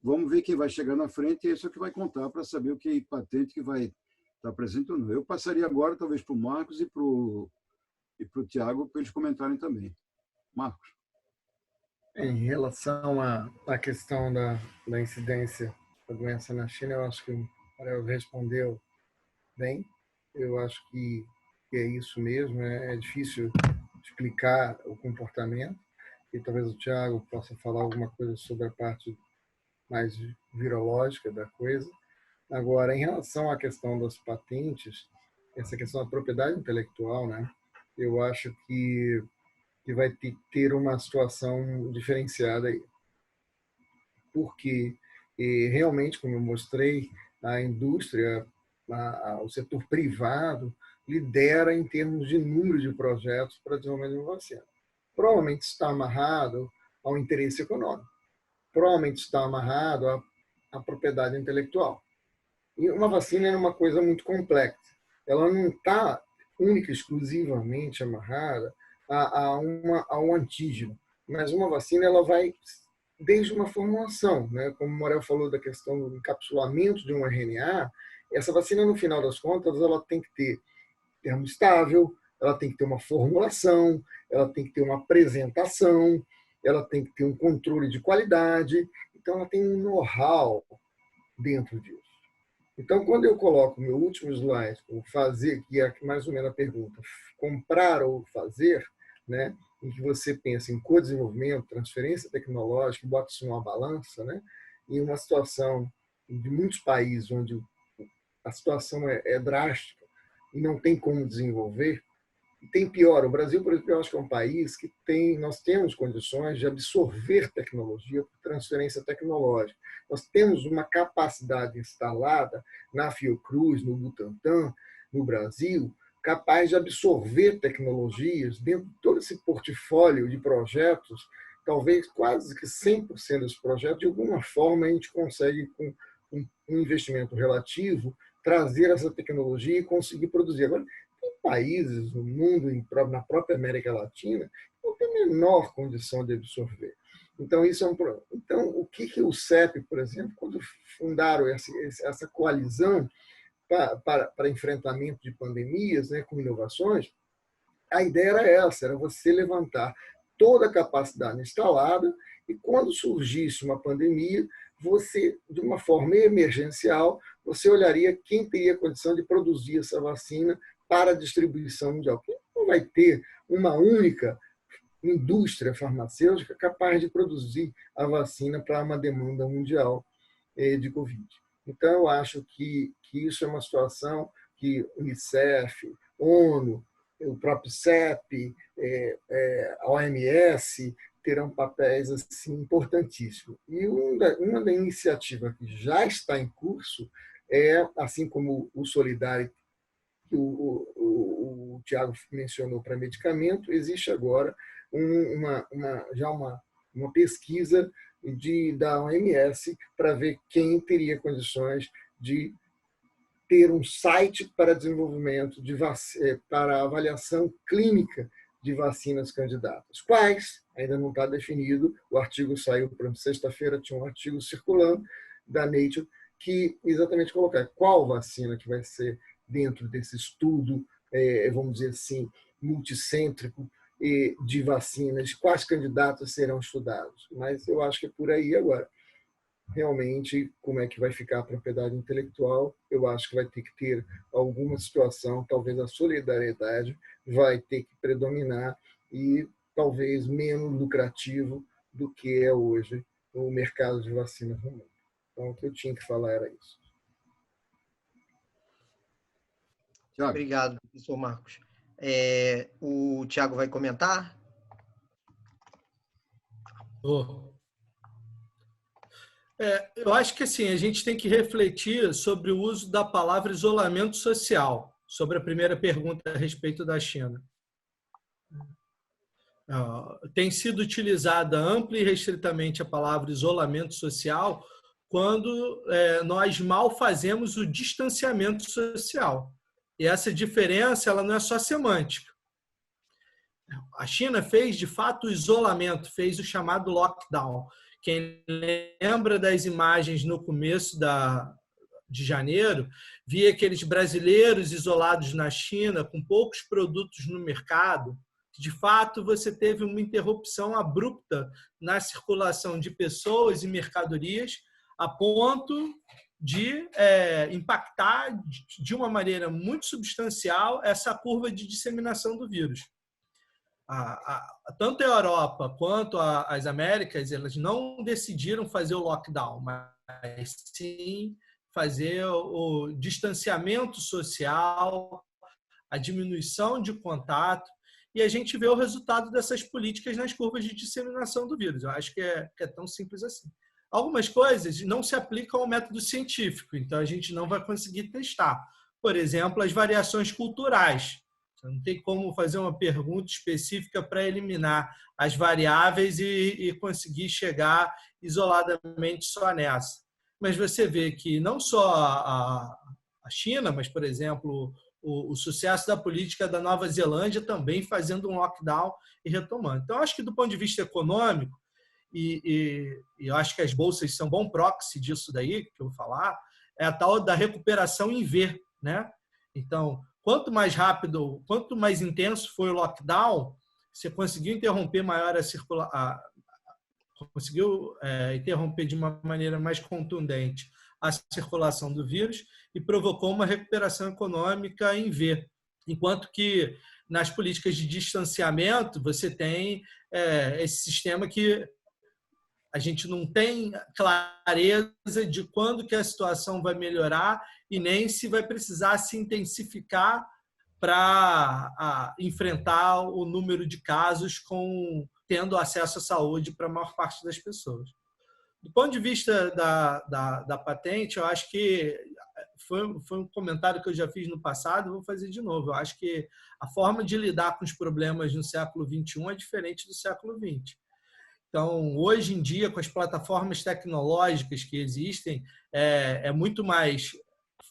Vamos ver quem vai chegar na frente e esse é o que vai contar para saber o que patente que vai estar presente ou não. Eu passaria agora, talvez, para o Marcos e para o Tiago, para eles comentarem também. Marcos. Em relação à questão da incidência da doença na China, eu acho que o Ariel respondeu bem. Eu acho que é isso mesmo. É difícil explicar o comportamento. E talvez o Tiago possa falar alguma coisa sobre a parte mais virológica da coisa. Agora, em relação à questão das patentes, essa questão da propriedade intelectual, né? Eu acho que vai ter uma situação diferenciada aí. Porque, realmente, como eu mostrei, a indústria, o setor privado, lidera em termos de número de projetos para desenvolvimento de uma vacina. Provavelmente está amarrado ao interesse econômico. Provavelmente está amarrado à propriedade intelectual. E uma vacina é uma coisa muito complexa. Ela não está única e exclusivamente amarrada a um antígeno. Mas uma vacina ela vai desde uma formulação, né? Como o Morel falou da questão do encapsulamento de um RNA, essa vacina, no final das contas, ela tem que ter termo estável, ela tem que ter uma formulação, ela tem que ter uma apresentação, ela tem que ter um controle de qualidade. Então, ela tem um know-how dentro disso. Então, quando eu coloco meu último slide, o fazer, que é mais ou menos a pergunta, comprar ou fazer, né, em que você pensa em co-desenvolvimento, transferência tecnológica, e bota isso numa balança, né, em uma situação de muitos países onde a situação é drástica e não tem como desenvolver, e tem pior, o Brasil, por exemplo, eu acho que é um país que nós temos condições de absorver tecnologia por transferência tecnológica. Nós temos uma capacidade instalada na Fiocruz, no Butantan, no Brasil, capaz de absorver tecnologias dentro de todo esse portfólio de projetos, talvez quase que 100% desse projeto, de alguma forma a gente consegue, com um investimento relativo, trazer essa tecnologia e conseguir produzir. Agora, tem países no mundo, na própria América Latina, que não tem a menor condição de absorver. Então, isso é um problema. Então, o que o CEP, por exemplo, quando fundaram essa coalizão para enfrentamento de pandemias, né, com inovações, a ideia era essa, era você levantar toda a capacidade instalada e, quando surgisse uma pandemia, você, de uma forma emergencial, você olharia quem teria condição de produzir essa vacina para a distribuição mundial. Porque não vai ter uma única indústria farmacêutica capaz de produzir a vacina para uma demanda mundial de Covid. Então, eu acho que isso é uma situação que Unicef, ONU, o próprio CEP, a OMS terão papéis assim, importantíssimos. E uma da iniciativa que já está em curso é, assim como o Solidarity, que o Tiago mencionou para medicamento, existe agora já uma pesquisa da OMS para ver quem teria condições de ter um site para desenvolvimento para avaliação clínica de vacinas candidatas. Quais? Ainda não está definido. O artigo saiu para sexta-feira, tinha um artigo circulando da Nature que exatamente colocar qual vacina que vai ser dentro desse estudo, vamos dizer assim, multicêntrico de vacinas, quais candidatos serão estudados. Mas eu acho que é por aí agora. realmente como é que vai ficar a propriedade intelectual. Eu acho que vai ter que ter alguma situação, talvez a solidariedade vai ter que predominar e talvez menos lucrativo do que é hoje o mercado de vacinas no mundo. Então, o que eu tinha que falar era isso. Tiago. Obrigado, professor Marcos. O Tiago vai comentar? Eu acho que assim, a gente tem que refletir sobre o uso da palavra isolamento social, sobre a primeira pergunta a respeito da China. Tem sido utilizada ampla e restritamente a palavra isolamento social quando nós mal fazemos o distanciamento social. E essa diferença ela não é só semântica. A China fez, de fato, o isolamento, fez o chamado lockdown. Quem lembra das imagens no começo de janeiro, via aqueles brasileiros isolados na China, com poucos produtos no mercado. De fato, você teve uma interrupção abrupta na circulação de pessoas e mercadorias, a ponto de impactar de uma maneira muito substancial essa curva de disseminação do vírus. Tanto a Europa quanto as Américas, elas não decidiram fazer o lockdown, mas sim fazer o distanciamento social, a diminuição de contato, e a gente vê o resultado dessas políticas nas curvas de disseminação do vírus. Eu acho que é tão simples assim. Algumas coisas não se aplicam ao método científico, então a gente não vai conseguir testar. Por exemplo, as variações culturais. Não tem como fazer uma pergunta específica para eliminar as variáveis e conseguir chegar isoladamente só nessa. Mas você vê que não só a China, mas, por exemplo, o sucesso da política da Nova Zelândia também fazendo um lockdown e retomando. Então, acho que do ponto de vista econômico, e eu acho que as bolsas são bom proxy disso daí, que eu vou falar, é a tal da recuperação em V, né? Então, quanto mais rápido, quanto mais intenso foi o lockdown, você conseguiu interromper interromper de uma maneira mais contundente a circulação do vírus e provocou uma recuperação econômica em V. Enquanto que nas políticas de distanciamento você tem esse sistema que a gente não tem clareza de quando que a situação vai melhorar e nem se vai precisar se intensificar para enfrentar o número de casos tendo acesso à saúde para a maior parte das pessoas. Do ponto de vista da patente, eu acho que foi um comentário que eu já fiz no passado, vou fazer de novo. Eu acho que a forma de lidar com os problemas no século XXI é diferente do século XX. Então, hoje em dia, com as plataformas tecnológicas que existem, é muito mais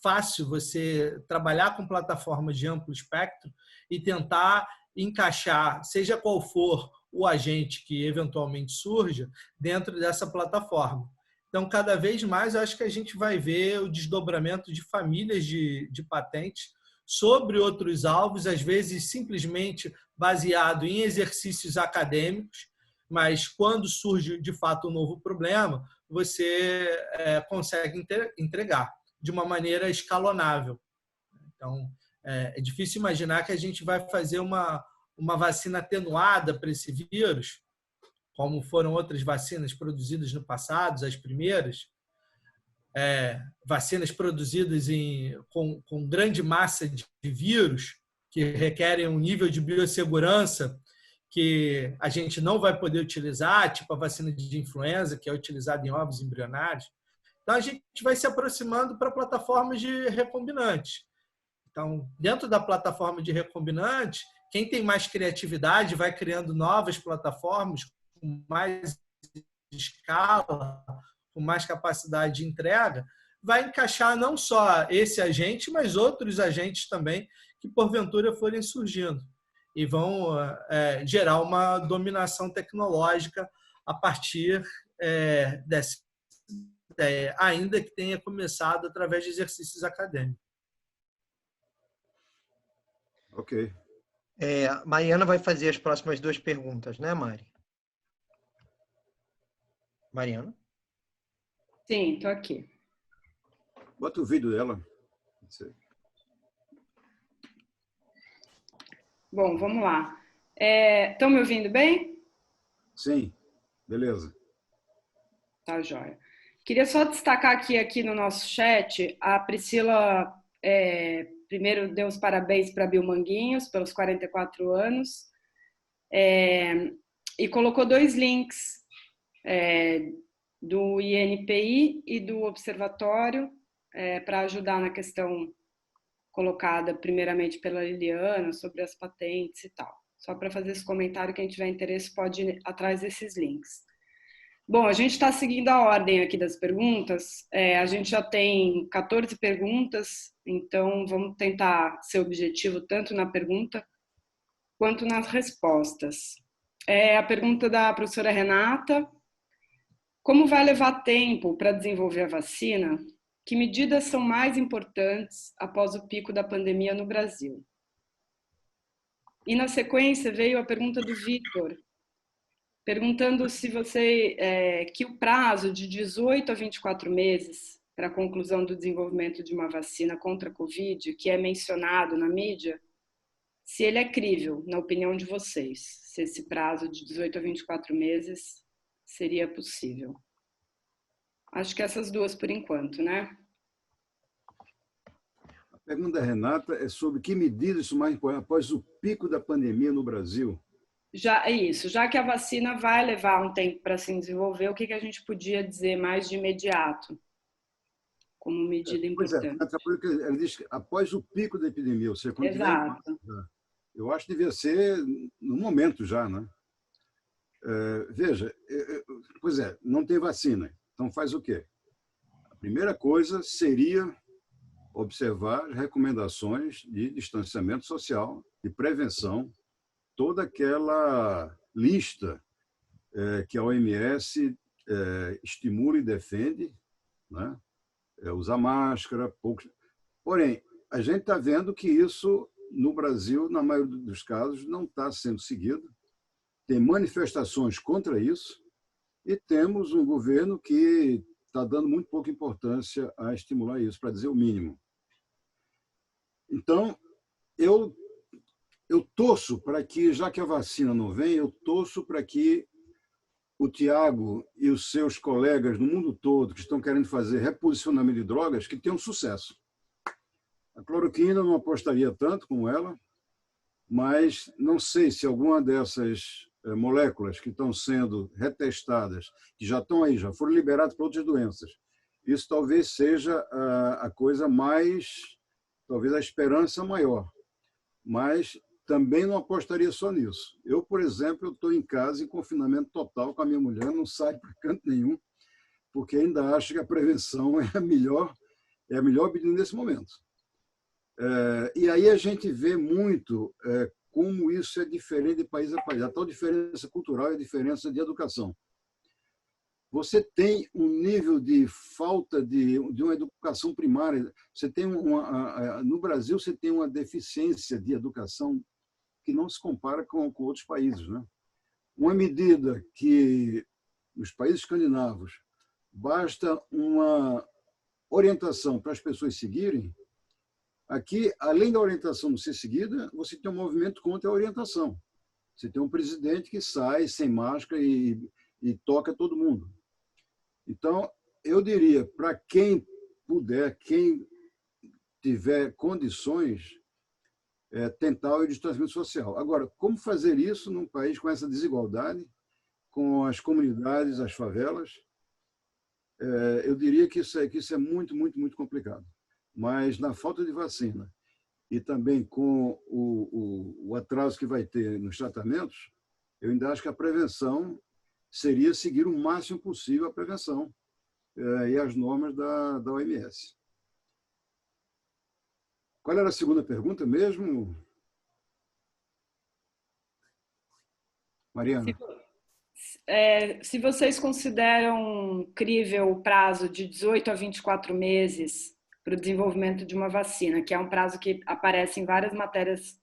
fácil você trabalhar com plataformas de amplo espectro e tentar encaixar, seja qual for o agente que eventualmente surja, dentro dessa plataforma. Então, cada vez mais, eu acho que a gente vai ver o desdobramento de famílias de patentes sobre outros alvos, às vezes simplesmente baseado em exercícios acadêmicos, mas quando surge de fato um novo problema, você consegue entregar de uma maneira escalonável. Então, é difícil imaginar que a gente vai fazer uma vacina atenuada para esse vírus, como foram outras vacinas produzidas no passado, as primeiras, vacinas produzidas com grande massa de vírus, que requerem um nível de biossegurança que a gente não vai poder utilizar, tipo a vacina de influenza, que é utilizada em ovos embrionários. Então, a gente vai se aproximando para plataformas de recombinantes. Então, dentro da plataforma de recombinantes, quem tem mais criatividade vai criando novas plataformas com mais escala, com mais capacidade de entrega, vai encaixar não só esse agente, mas outros agentes também que, porventura, forem surgindo e vão gerar uma dominação tecnológica a partir dessa ideia, ainda que tenha começado através de exercícios acadêmicos. Ok. Mariana vai fazer as próximas 2 perguntas, né, Mari? Mariana? Sim, estou aqui. Bota o vídeo dela. Bom, vamos lá. Estão me ouvindo bem? Sim, beleza. Tá, joia. Queria só destacar aqui no nosso chat, a Priscila, primeiro, deu os parabéns para a Bill Manguinhos pelos 44 anos, e colocou 2 links do INPI e do Observatório para ajudar na questão colocada primeiramente pela Liliana sobre as patentes e tal. Só para fazer esse comentário, quem tiver interesse pode ir atrás desses links. Bom, a gente está seguindo a ordem aqui das perguntas. A gente já tem 14 perguntas, então vamos tentar ser objetivo tanto na pergunta quanto nas respostas. A pergunta da professora Renata: como vai levar tempo para desenvolver a vacina? Que medidas são mais importantes após o pico da pandemia no Brasil? E na sequência veio a pergunta do Vitor, perguntando se que o prazo de 18 a 24 meses para a conclusão do desenvolvimento de uma vacina contra a Covid, que é mencionado na mídia, se ele é crível, na opinião de vocês, se esse prazo de 18 a 24 meses seria possível. Acho que essas duas por enquanto, né? A pergunta da Renata é sobre que medidas são mais importantes após o pico da pandemia no Brasil. Já que a vacina vai levar um tempo para se desenvolver, o que a gente podia dizer mais de imediato, como medida importante? Ela diz que após o pico da epidemia, ou seja, quando Exato. Eu acho que devia ser no momento já, né? Veja, não tem vacina, então faz o quê? A primeira coisa seria observar as recomendações de distanciamento social, de prevenção, toda aquela lista que a OMS estimula e defende, né? Usar máscara, Porém, a gente está vendo que isso, no Brasil, na maioria dos casos, não está sendo seguido. Tem manifestações contra isso e temos um governo que está dando muito pouca importância a estimular isso, para dizer o mínimo. Então, eu torço para que, já que a vacina não vem, eu torço para que o Tiago e os seus colegas no mundo todo que estão querendo fazer reposicionamento de drogas, que tenham sucesso. A cloroquina não apostaria tanto como ela, mas não sei se alguma dessas moléculas que estão sendo retestadas, que já estão aí, já foram liberadas para outras doenças, isso talvez seja a coisa mais, talvez a esperança maior. Mas também não apostaria só nisso. Eu, por exemplo, estou em casa em confinamento total com a minha mulher, não saio para canto nenhum, porque ainda acho que a prevenção é a melhor medida nesse momento. E aí a gente vê muito como isso é diferente de país a país. A tal diferença cultural e a diferença de educação. Você tem um nível de falta de uma educação primária. Você tem no Brasil, você tem uma deficiência de educação que não se compara com outros países, né? Uma medida que, nos países escandinavos, basta uma orientação para as pessoas seguirem, aqui, além da orientação não ser seguida, você tem um movimento contra a orientação. Você tem um presidente que sai sem máscara e toca todo mundo. Então, eu diria, para quem puder, quem tiver condições, tentar o distanciamento social. Agora, como fazer isso num país com essa desigualdade, com as comunidades, as favelas? Eu diria que isso é muito, muito, muito complicado. Mas, na falta de vacina e também com o atraso que vai ter nos tratamentos, eu ainda acho que a prevenção seria seguir o máximo possível a prevenção e as normas da OMS. Qual era a segunda pergunta mesmo, Mariana? Se vocês consideram crível o prazo de 18 a 24 meses para o desenvolvimento de uma vacina, que é um prazo que aparece em várias matérias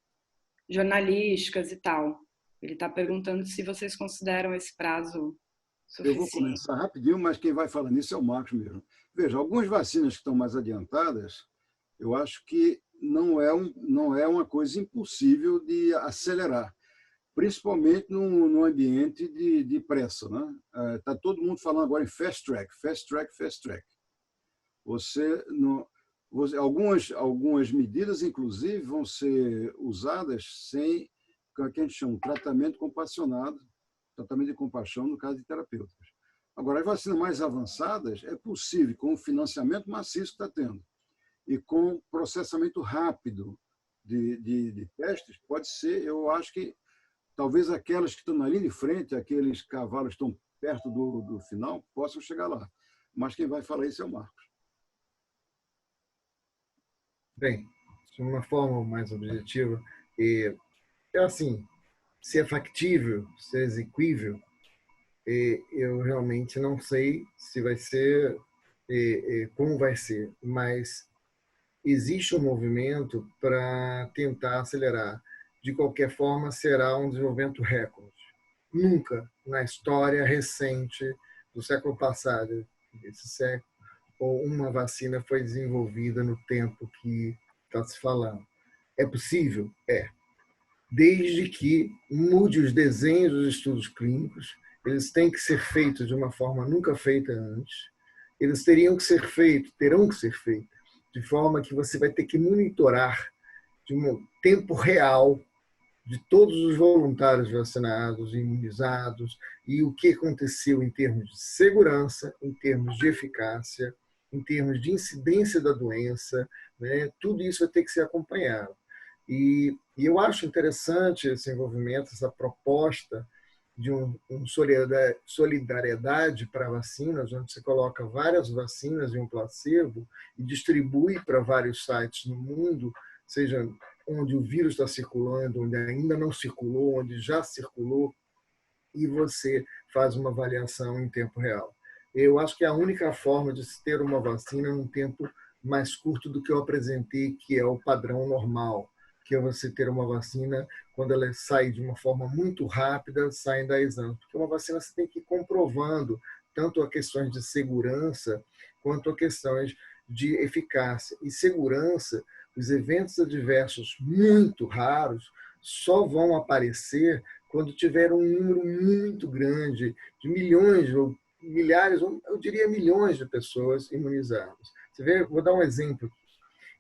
jornalísticas e tal. Ele está perguntando se vocês consideram esse prazo Eu vou suficiente. começar rapidinho, mas quem vai falar nisso é o Marcos mesmo. Veja, algumas vacinas que estão mais adiantadas, eu acho que não é uma coisa impossível de acelerar, principalmente num ambiente de pressa, né? Está todo mundo falando agora em fast track, fast track, fast track. Algumas medidas, inclusive, vão ser usadas sem o que a gente chama de tratamento compassionado, tratamento de compaixão no caso de terapêuticas. Agora, as vacinas mais avançadas é possível, com o financiamento maciço que está tendo e com processamento rápido de testes, pode ser, eu acho que talvez aquelas que estão na linha de frente, aqueles cavalos que estão perto do final, possam chegar lá. Mas quem vai falar isso é o Marcos. Bem, de uma forma mais objetiva, é assim, se é factível, se é exequível, eu realmente não sei se vai ser, como vai ser, mas existe um movimento para tentar acelerar. De qualquer forma, será um desenvolvimento recorde. Nunca na história recente do século passado, desse século, uma vacina foi desenvolvida no tempo que está se falando. É possível? É. Desde que mude os desenhos dos estudos clínicos, eles têm que ser feitos de uma forma nunca feita antes. Eles terão que ser feitos, de forma que você vai ter que monitorar de um tempo real de todos os voluntários vacinados, imunizados, e o que aconteceu em termos de segurança, em termos de eficácia, em termos de incidência da doença, né? Tudo isso vai ter que ser acompanhado. E eu acho interessante esse envolvimento, essa proposta de solidariedade para vacinas, onde você coloca várias vacinas em um placebo e distribui para vários sites no mundo, seja onde o vírus está circulando, onde ainda não circulou, onde já circulou, e você faz uma avaliação em tempo real. Eu acho que é a única forma de se ter uma vacina num tempo mais curto do que eu apresentei, que é o padrão normal, que é você ter uma vacina quando ela sai de uma forma muito rápida, sai em 10 anos. Porque uma vacina você tem que ir comprovando tanto a questões de segurança quanto a questões de eficácia. E segurança, os eventos adversos muito raros só vão aparecer quando tiver um número muito grande de milhões ou milhares, eu diria milhões de pessoas imunizadas. Você vê, vou dar um exemplo.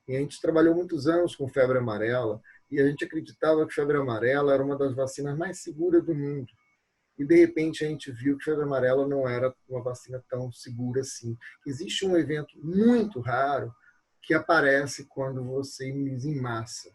E a gente trabalhou muitos anos com febre amarela e a gente acreditava que febre amarela era uma das vacinas mais seguras do mundo. E, de repente, a gente viu que febre amarela não era uma vacina tão segura assim. Existe um evento muito raro que aparece quando você imuniza em massa.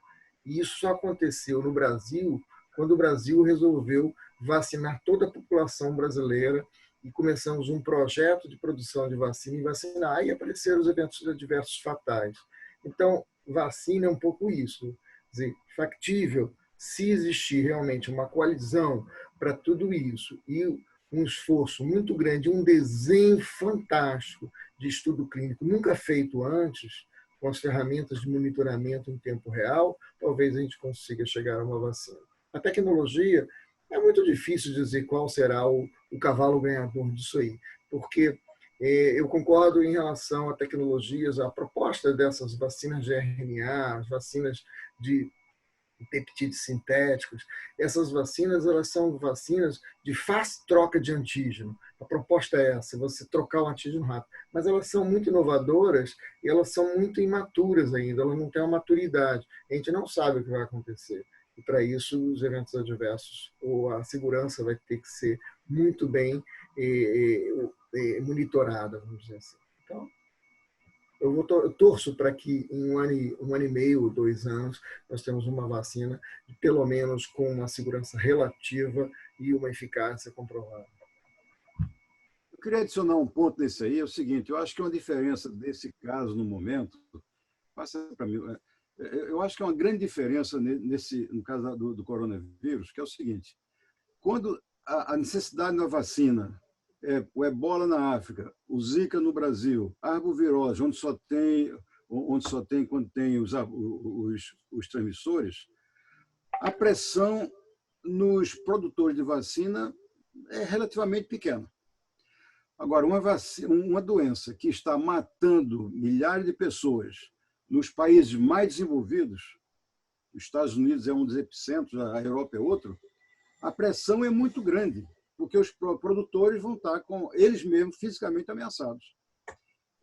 E isso só aconteceu no Brasil quando o Brasil resolveu vacinar toda a população brasileira e começamos um projeto de produção de vacina e vacinar. Aí apareceram os eventos adversos fatais. Então, vacina é um pouco isso. Quer dizer, factível, se existir realmente uma coalizão para tudo isso e um esforço muito grande, um desenho fantástico de estudo clínico nunca feito antes, com as ferramentas de monitoramento em tempo real, talvez a gente consiga chegar a uma vacina. A tecnologia, é muito difícil dizer qual será o cavalo ganhador disso aí, porque eu concordo em relação a tecnologias, a proposta dessas vacinas de RNA, as vacinas de peptídeos sintéticos. Essas vacinas, elas são vacinas de fácil troca de antígeno. A proposta é essa, você trocar o antígeno rápido. Mas elas são muito inovadoras e elas são muito imaturas ainda, elas não têm uma maturidade. A gente não sabe o que vai acontecer. E, para isso, os eventos adversos ou a segurança vai ter que ser muito bem monitorada, vamos dizer assim. Então, eu torço para que em um ano e meio, 2 anos, nós temos uma vacina, pelo menos com uma segurança relativa e uma eficácia comprovada. Eu queria adicionar um ponto nesse aí, é o seguinte, eu acho que uma diferença desse caso no momento, passa para mim, eu acho que é uma grande diferença no caso do coronavírus, que é o seguinte, quando a necessidade da vacina, o ebola na África, o zika no Brasil, a arbovirose, onde só tem quando tem os transmissores, a pressão nos produtores de vacina é relativamente pequena. Agora, uma doença que está matando milhares de pessoas nos países mais desenvolvidos, os Estados Unidos é um dos epicentros, a Europa é outro, a pressão é muito grande, porque os produtores vão estar com eles mesmos fisicamente ameaçados.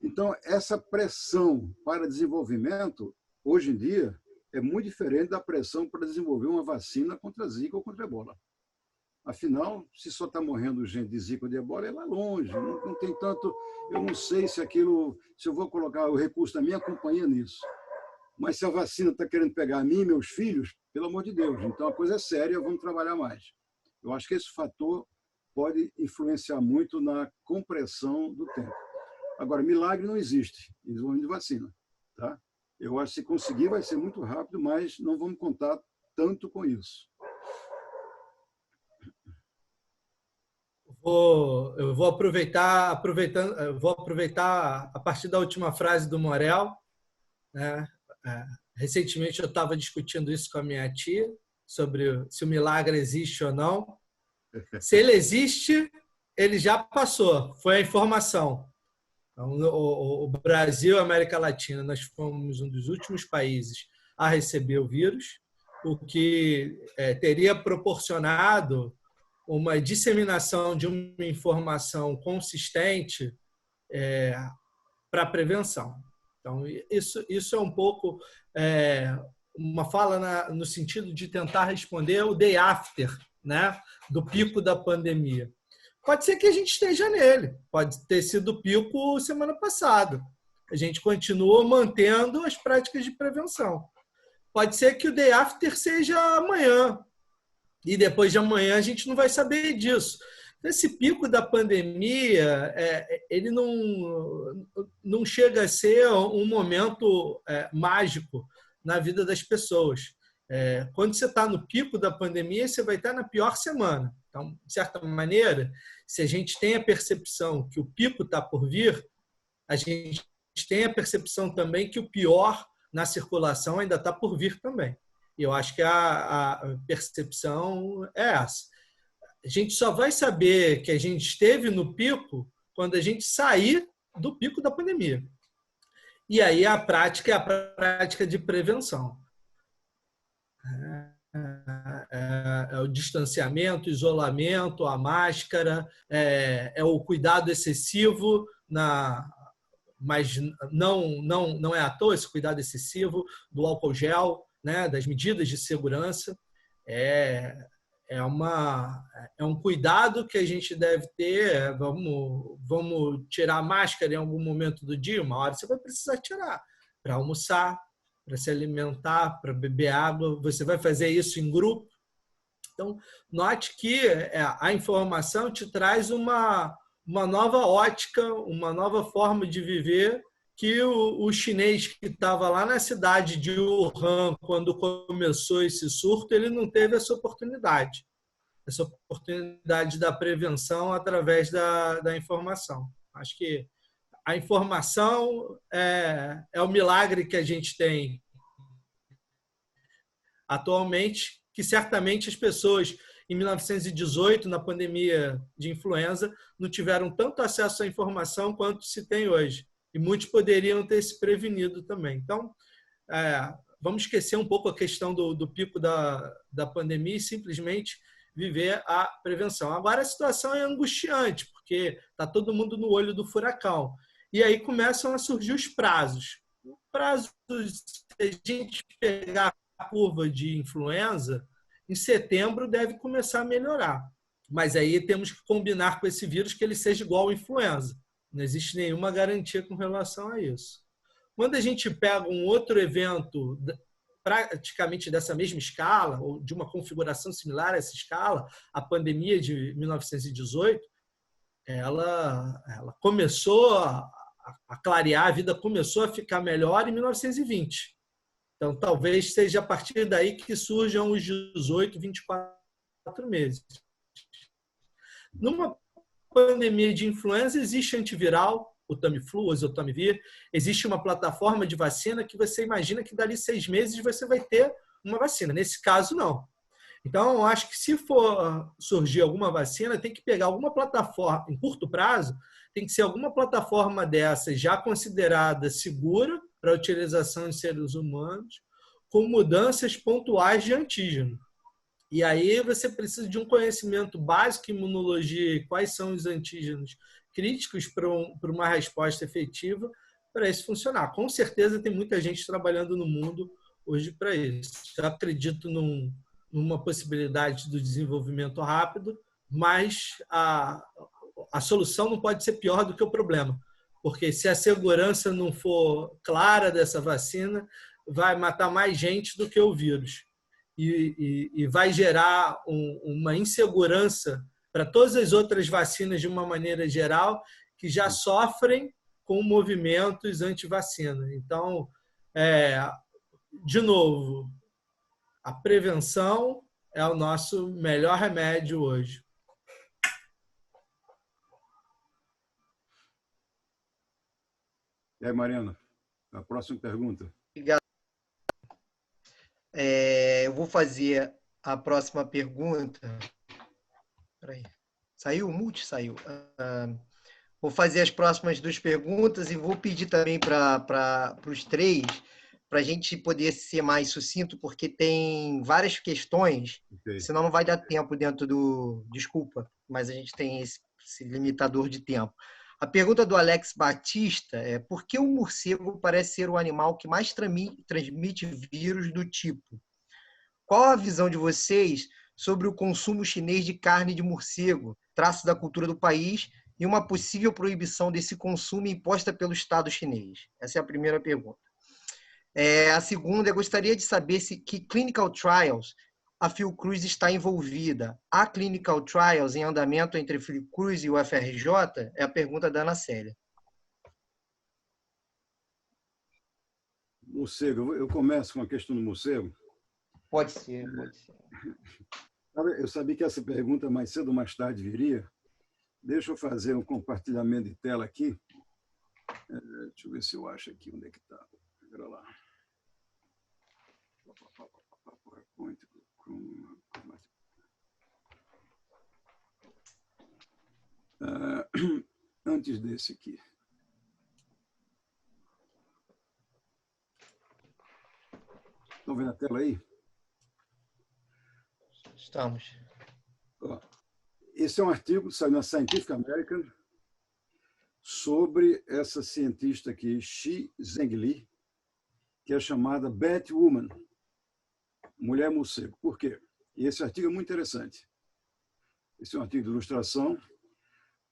Então, essa pressão para desenvolvimento, hoje em dia, é muito diferente da pressão para desenvolver uma vacina contra a Zika ou contra a Ebola. Afinal, se só está morrendo gente de Zika ou de Ebola, é lá longe, não tem tanto... Eu não sei se eu vou colocar o recurso da minha companhia nisso. Mas se a vacina está querendo pegar a mim e meus filhos, pelo amor de Deus, então a coisa é séria, vamos trabalhar mais. Eu acho que esse fator pode influenciar muito na compressão do tempo. Agora, milagre não existe em desenvolvimento de vacina. Tá? Eu acho que se conseguir vai ser muito rápido, mas não vamos contar tanto com isso. Eu vou aproveitar a partir da última frase do Morel, né? Recentemente eu estava discutindo isso com a minha tia sobre se o milagre existe ou não. Se ele existe, ele já passou, foi a informação. Então, o Brasil e a América Latina, nós fomos um dos últimos países a receber o vírus, o que teria proporcionado uma disseminação de uma informação consistente para a prevenção. Então, isso é um pouco uma fala no sentido de tentar responder o day after, né, do pico da pandemia. Pode ser que a gente esteja nele, pode ter sido o pico semana passada. A gente continua mantendo as práticas de prevenção. Pode ser que o day after seja amanhã, e depois de amanhã a gente não vai saber disso. Esse pico da pandemia, ele não chega a ser um momento mágico na vida das pessoas. Quando você está no pico da pandemia, você vai estar na pior semana. Então, de certa maneira, se a gente tem a percepção que o pico está por vir, a gente tem a percepção também que o pior na circulação ainda está por vir também. E eu acho que a percepção é essa. A gente só vai saber que a gente esteve no pico quando a gente sair do pico da pandemia. E aí a prática é a prática de prevenção. É o distanciamento, o isolamento, a máscara, é o cuidado excessivo, mas não é à toa esse cuidado excessivo do álcool gel, né, das medidas de segurança. É um cuidado que a gente deve ter. Vamos tirar a máscara em algum momento do dia, uma hora você vai precisar tirar para almoçar, para se alimentar, para beber água. Você vai fazer isso em grupo. Então, note que a informação te traz uma nova ótica, uma nova forma de viver, que o chinês que estava lá na cidade de Wuhan, quando começou esse surto, ele não teve essa oportunidade da prevenção através da informação. Acho que a informação é o milagre que a gente tem atualmente, que certamente as pessoas em 1918, na pandemia de influenza, não tiveram tanto acesso à informação quanto se tem hoje. E muitos poderiam ter se prevenido também. Então, vamos esquecer um pouco a questão do pico da pandemia e simplesmente viver a prevenção. Agora, a situação é angustiante, porque está todo mundo no olho do furacão. E aí começam a surgir os prazos. O prazo, se a gente pegar a curva de influenza, em setembro deve começar a melhorar. Mas aí temos que combinar com esse vírus que ele seja igual ao influenza. Não existe nenhuma garantia com relação a isso. Quando a gente pega um outro evento praticamente dessa mesma escala, ou de uma configuração similar a essa escala, a pandemia de 1918, ela começou a clarear, a vida começou a ficar melhor em 1920. Então, talvez seja a partir daí que surjam os 18, 24 meses. Numa pandemia de influenza, existe antiviral, o Tamiflu, o Oseltamivir, existe uma plataforma de vacina que você imagina que dali 6 meses você vai ter uma vacina. Nesse caso, não. Então, eu acho que se for surgir alguma vacina, tem que pegar alguma plataforma, em curto prazo, tem que ser alguma plataforma dessa já considerada segura para a utilização em seres humanos, com mudanças pontuais de antígeno. E aí você precisa de um conhecimento básico em imunologia e quais são os antígenos críticos para uma resposta efetiva para isso funcionar. Com certeza tem muita gente trabalhando no mundo hoje para isso. Eu acredito numa possibilidade do desenvolvimento rápido, mas a solução não pode ser pior do que o problema, porque se a segurança não for clara dessa vacina, vai matar mais gente do que o vírus e vai gerar uma insegurança para todas as outras vacinas de uma maneira geral que já sofrem com movimentos anti-vacina. Então, de novo, a prevenção é o nosso melhor remédio hoje. E aí, Mariana, a próxima pergunta. Obrigado. Eu vou fazer a próxima pergunta. Peraí. Saiu? O mute saiu. Vou fazer as próximas 2 perguntas e vou pedir também para os 3, para a gente poder ser mais sucinto, porque tem várias questões, senão não vai dar tempo dentro do... Desculpa, mas a gente tem esse limitador de tempo. A pergunta do Alex Batista é: por que o morcego parece ser o animal que mais transmite vírus do tipo? Qual a visão de vocês sobre o consumo chinês de carne de morcego, traço da cultura do país, e uma possível proibição desse consumo imposta pelo Estado chinês? Essa é a primeira pergunta. A segunda, eu gostaria de saber que clinical trials a Fiocruz está envolvida. Há clinical trials em andamento entre a Fiocruz e o FRJ? É a pergunta da Ana Célia. Morcego, eu começo com a questão do morcego. Pode ser, pode ser. Eu sabia que essa pergunta mais cedo ou mais tarde viria. Deixa eu fazer um compartilhamento de tela aqui. Deixa eu ver se eu acho aqui onde é que está. Espera lá. Antes desse aqui. Estão vendo a tela aí? Estamos. Esse é um artigo que saiu na Scientific American sobre essa cientista aqui, Shi Zhengli, que é chamada Batwoman, mulher morcego. Por quê? E esse artigo é muito interessante. Esse é um artigo de ilustração,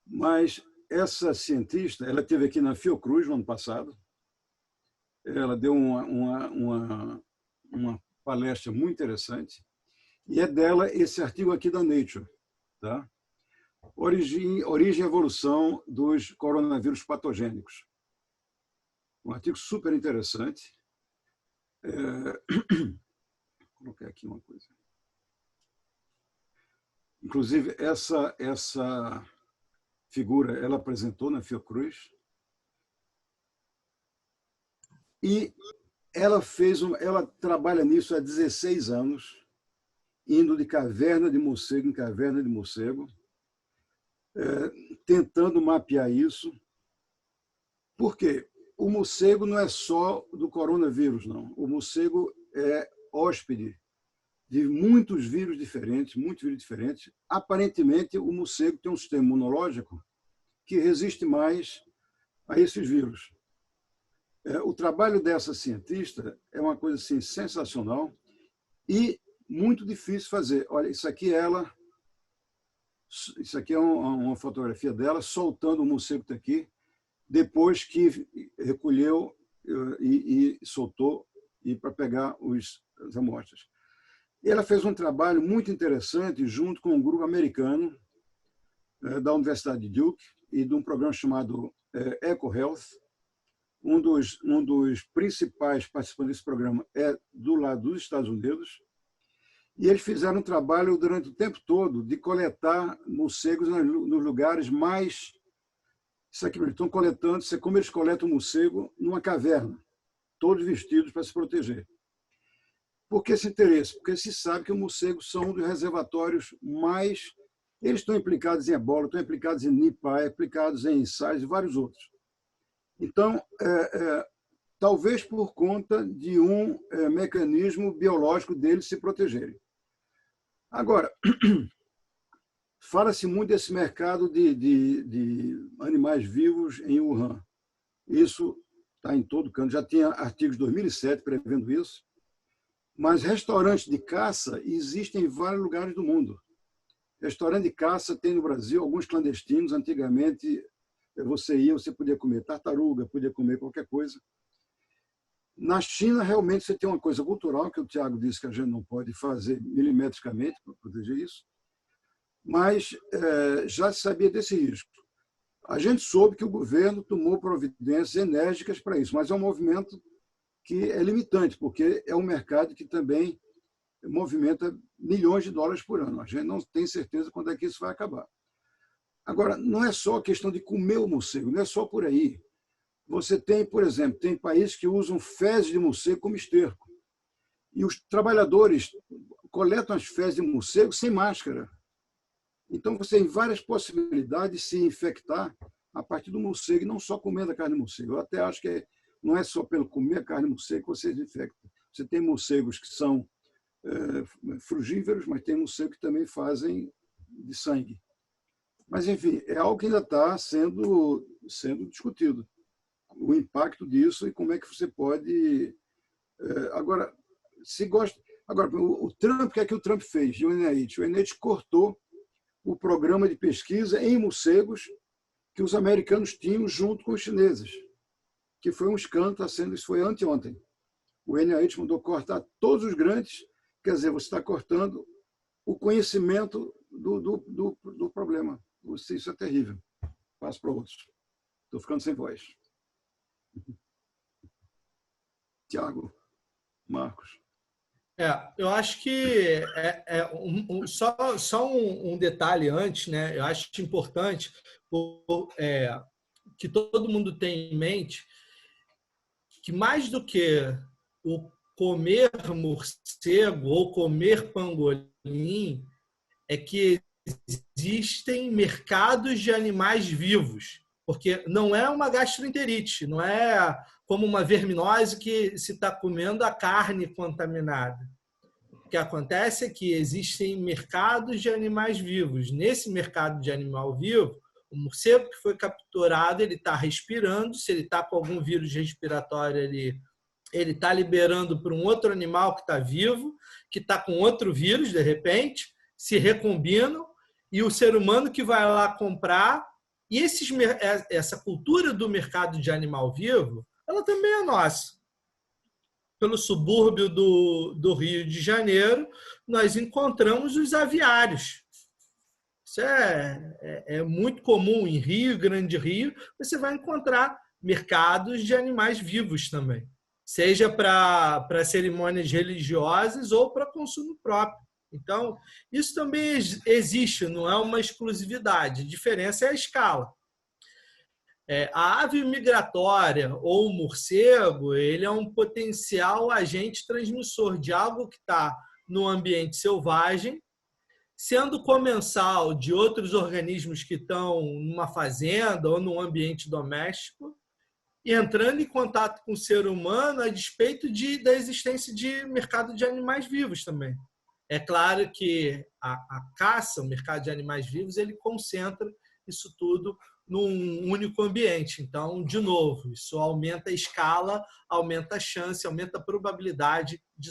mas essa cientista, ela esteve aqui na Fiocruz no ano passado. Ela deu uma palestra muito interessante, e é dela esse artigo aqui da Nature, tá? Origem e evolução dos coronavírus patogênicos. Um artigo super interessante. Vou colocar aqui uma coisa. Inclusive, essa figura ela apresentou na Fiocruz. E ela trabalha nisso há 16 anos, indo de caverna de morcego em caverna de morcego, tentando mapear isso. Por quê? O morcego não é só do coronavírus, não. O morcego é hóspede de muitos vírus diferentes, Aparentemente, o morcego tem um sistema imunológico que resiste mais a esses vírus. O trabalho dessa cientista é uma coisa assim, sensacional e muito difícil fazer. Olha, isso aqui é uma fotografia dela soltando o morcego que está aqui, depois que recolheu e soltou para pegar as amostras. E ela fez um trabalho muito interessante junto com um grupo americano da Universidade de Duke e de um programa chamado EcoHealth. Um dos principais participantes desse programa é do lado dos Estados Unidos. E eles fizeram um trabalho durante o tempo todo de coletar morcegos nos lugares mais... Isso aqui, eles estão coletando, isso é como eles coletam morcego numa caverna, todos vestidos para se proteger. Por que esse interesse? Porque se sabe que os morcegos são um dos reservatórios mais Eles estão implicados em ebola, estão implicados em Nipah, implicados em SARS e vários outros. Então, talvez por conta de um mecanismo biológico deles se protegerem. Agora, fala-se muito desse mercado de animais vivos em Wuhan. Isso está em todo canto. Já tinha artigos de 2007 prevendo isso. Mas restaurantes de caça existem em vários lugares do mundo. Restaurante de caça tem no Brasil, alguns clandestinos. Antigamente, você podia comer tartaruga, podia comer qualquer coisa. Na China, realmente, você tem uma coisa cultural, que o Tiago disse que a gente não pode fazer milimetricamente para proteger isso, mas já se sabia desse risco. A gente soube que o governo tomou providências enérgicas para isso, mas é um movimento que é limitante, porque é um mercado que também movimenta milhões de dólares por ano. A gente não tem certeza quando é que isso vai acabar. Agora, não é só a questão de comer o morcego, não é só por aí. Você tem, por exemplo, tem países que usam fezes de morcego como esterco. E os trabalhadores coletam as fezes de morcego sem máscara. Então, você tem várias possibilidades de se infectar a partir do morcego, e não só comendo a carne de morcego. Eu até acho que não é só pelo comer a carne de morcego que você se infecta. Você tem morcegos que são frugívoros, mas tem morcegos que também fazem de sangue. Mas, enfim, é algo que ainda está sendo discutido. O impacto disso e como é que você pode... Agora, se gosta... Agora, o Trump, o que é que o Trump fez? O NIH cortou o programa de pesquisa em morcegos que os americanos tinham junto com os chineses, que foi um escândalo, isso foi anteontem. O NIH mandou cortar todos os grandes, quer dizer, você está cortando o conhecimento do problema. Isso é terrível. Passo para outros. Estou ficando sem voz. Tiago, Marcos. Eu acho que só um detalhe antes, né? Eu acho importante que todo mundo tenha em mente que mais do que o comer morcego ou comer pangolim é que existem mercados de animais vivos, porque não é uma gastroenterite, não é como uma verminose que se está comendo a carne contaminada. O que acontece é que existem mercados de animais vivos. Nesse mercado de animal vivo, o morcego que foi capturado, ele está respirando, se ele está com algum vírus respiratório, ele está liberando para um outro animal que está vivo, que está com outro vírus, de repente, se recombinam, e o ser humano que vai lá comprar. E essa cultura do mercado de animal vivo, ela também é nossa. Pelo subúrbio do Rio de Janeiro, nós encontramos os aviários. Isso é muito comum em Rio, Grande Rio, você vai encontrar mercados de animais vivos também, seja para cerimônias religiosas ou para consumo próprio. Então, isso também existe, não é uma exclusividade. A diferença é a escala. A ave migratória ou o morcego, ele é um potencial agente transmissor de algo que está no ambiente selvagem, sendo comensal de outros organismos que estão numa fazenda ou num ambiente doméstico, e entrando em contato com o ser humano a despeito da existência de mercado de animais vivos também. É claro que a caça, o mercado de animais vivos, ele concentra isso tudo num único ambiente. Então, de novo, isso aumenta a escala, aumenta a chance, aumenta a probabilidade de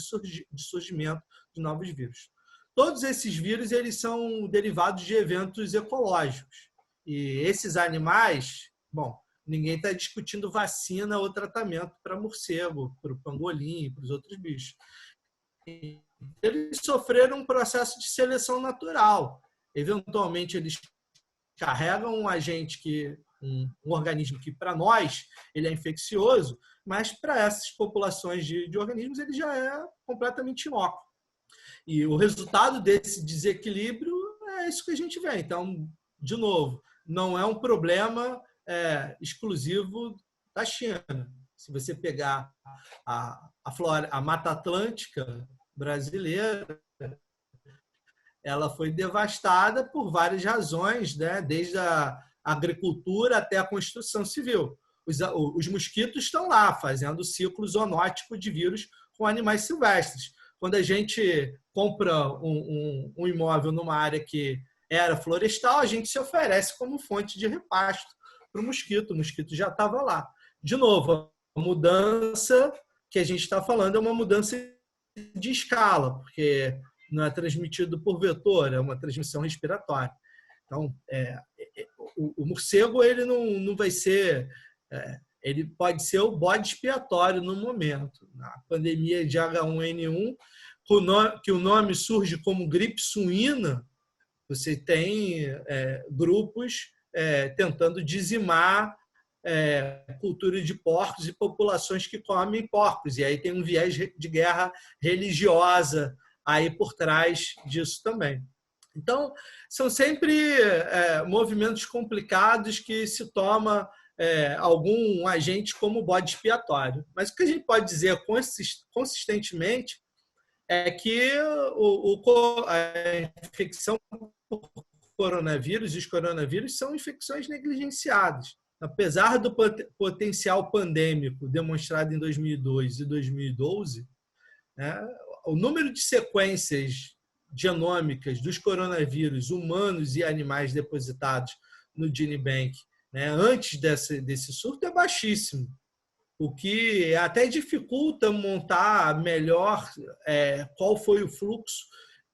surgimento de novos vírus. Todos esses vírus eles são derivados de eventos ecológicos. E esses animais, bom, ninguém está discutindo vacina ou tratamento para morcego, para o pangolim, para os outros bichos. Eles sofreram um processo de seleção natural. Eventualmente, eles carregam um agente um organismo que, para nós, ele é infeccioso, mas para essas populações de organismos, ele já é completamente inócuo. E o resultado desse desequilíbrio é isso que a gente vê. Então, de novo, não é um problema exclusivo da China. Se você pegar a Mata Atlântica brasileira, ela foi devastada por várias razões, né? Desde a agricultura até a construção civil. Os mosquitos estão lá fazendo o ciclo zoonótico de vírus com animais silvestres. Quando a gente compra um imóvel numa área que era florestal, a gente se oferece como fonte de repasto para o mosquito já estava lá. De novo, a mudança que a gente está falando é uma mudança de escala, porque não é transmitido por vetor, é uma transmissão respiratória. Então, o morcego ele não vai ser... ele pode ser o bode expiatório no momento. Na pandemia de H1N1, que o nome surge como gripe suína, você tem grupos tentando dizimar cultura de porcos e populações que comem porcos. E aí tem um viés de guerra religiosa aí por trás disso também. Então, são sempre movimentos complicados que se toma algum agente como bode expiatório. Mas o que a gente pode dizer consistentemente é que a infecção por coronavírus e os coronavírus são infecções negligenciadas. Apesar do potencial pandêmico demonstrado em 2002 e 2012, né, o número de sequências genômicas dos coronavírus humanos e animais depositados no GeneBank, né, antes desse surto é baixíssimo, o que até dificulta montar melhor qual foi o fluxo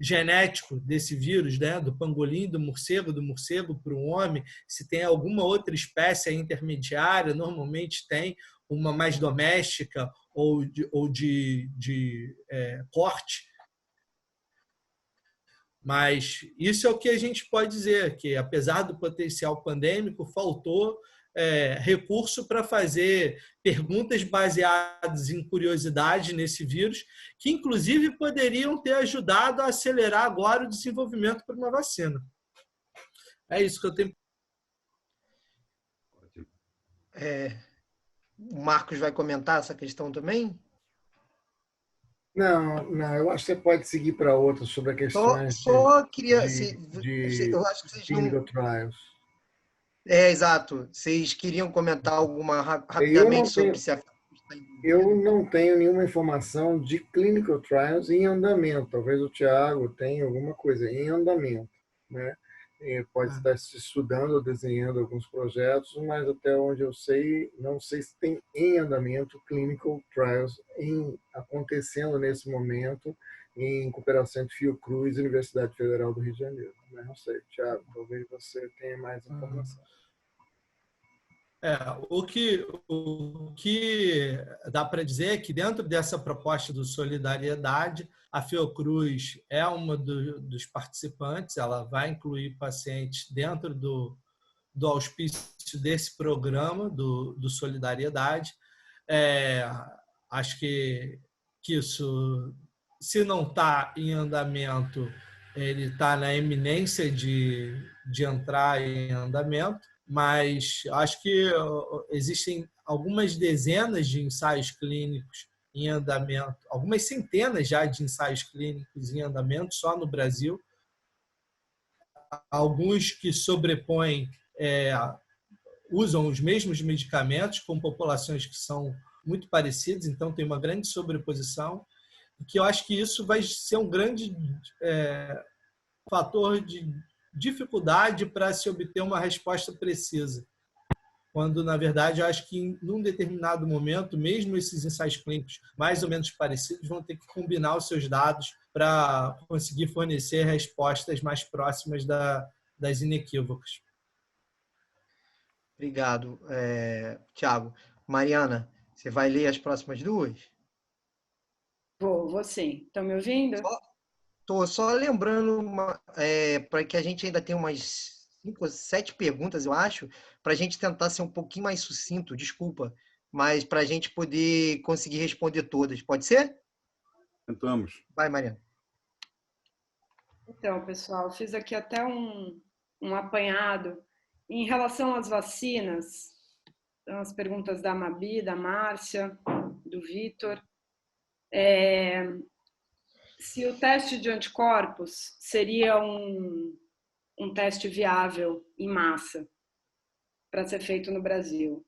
genético desse vírus, né, do pangolim, do morcego para o homem, se tem alguma outra espécie intermediária, normalmente tem uma mais doméstica ou de corte. Mas isso é o que a gente pode dizer, que apesar do potencial pandêmico, faltou recurso para fazer perguntas baseadas em curiosidade nesse vírus, que inclusive poderiam ter ajudado a acelerar agora o desenvolvimento para uma vacina. É isso que eu tenho. O Marcos vai comentar essa questão também? Não, eu acho que você pode seguir para outra sobre a questão só queria... eu acho que vocês clinical trials. Exato. Vocês queriam comentar alguma rapidamente sobre se a... Eu não tenho nenhuma informação de clinical trials em andamento. Talvez o Tiago tenha alguma coisa em andamento, né? Pode estar estudando ou desenhando alguns projetos, mas até onde eu sei, não sei se tem em andamento clinical trials acontecendo nesse momento em cooperação entre Fiocruz e Universidade Federal do Rio de Janeiro. Mas não sei, Tiago, talvez você tenha mais informação. O que dá para dizer é que dentro dessa proposta do Solidariedade, a Fiocruz é uma dos participantes, ela vai incluir pacientes dentro do auspício desse programa do Solidariedade. Acho que isso, se não está em andamento, ele está na iminência de entrar em andamento. Mas acho que existem algumas dezenas de ensaios clínicos em andamento, algumas centenas já de ensaios clínicos em andamento só no Brasil. Alguns que sobrepõem, usam os mesmos medicamentos com populações que são muito parecidas, então tem uma grande sobreposição, que eu acho que isso vai ser um grande fator de dificuldade para se obter uma resposta precisa. Quando, na verdade, eu acho que em um determinado momento, mesmo esses ensaios clínicos mais ou menos parecidos vão ter que combinar os seus dados para conseguir fornecer respostas mais próximas das inequívocas. Obrigado, Tiago. Mariana, você vai ler as próximas duas? Vou sim. Estão me ouvindo? Estou só lembrando para que a gente ainda tenha umas 5 ou 7 perguntas, eu acho, para a gente tentar ser um pouquinho mais sucinto, desculpa, mas para a gente poder conseguir responder todas. Pode ser? Tentamos. Vai, Mariana. Então, pessoal, fiz aqui até um apanhado. Em relação às vacinas, então, as perguntas da Mabi, da Márcia, do Vitor. se o teste de anticorpos seria um teste viável em massa para ser feito no Brasil.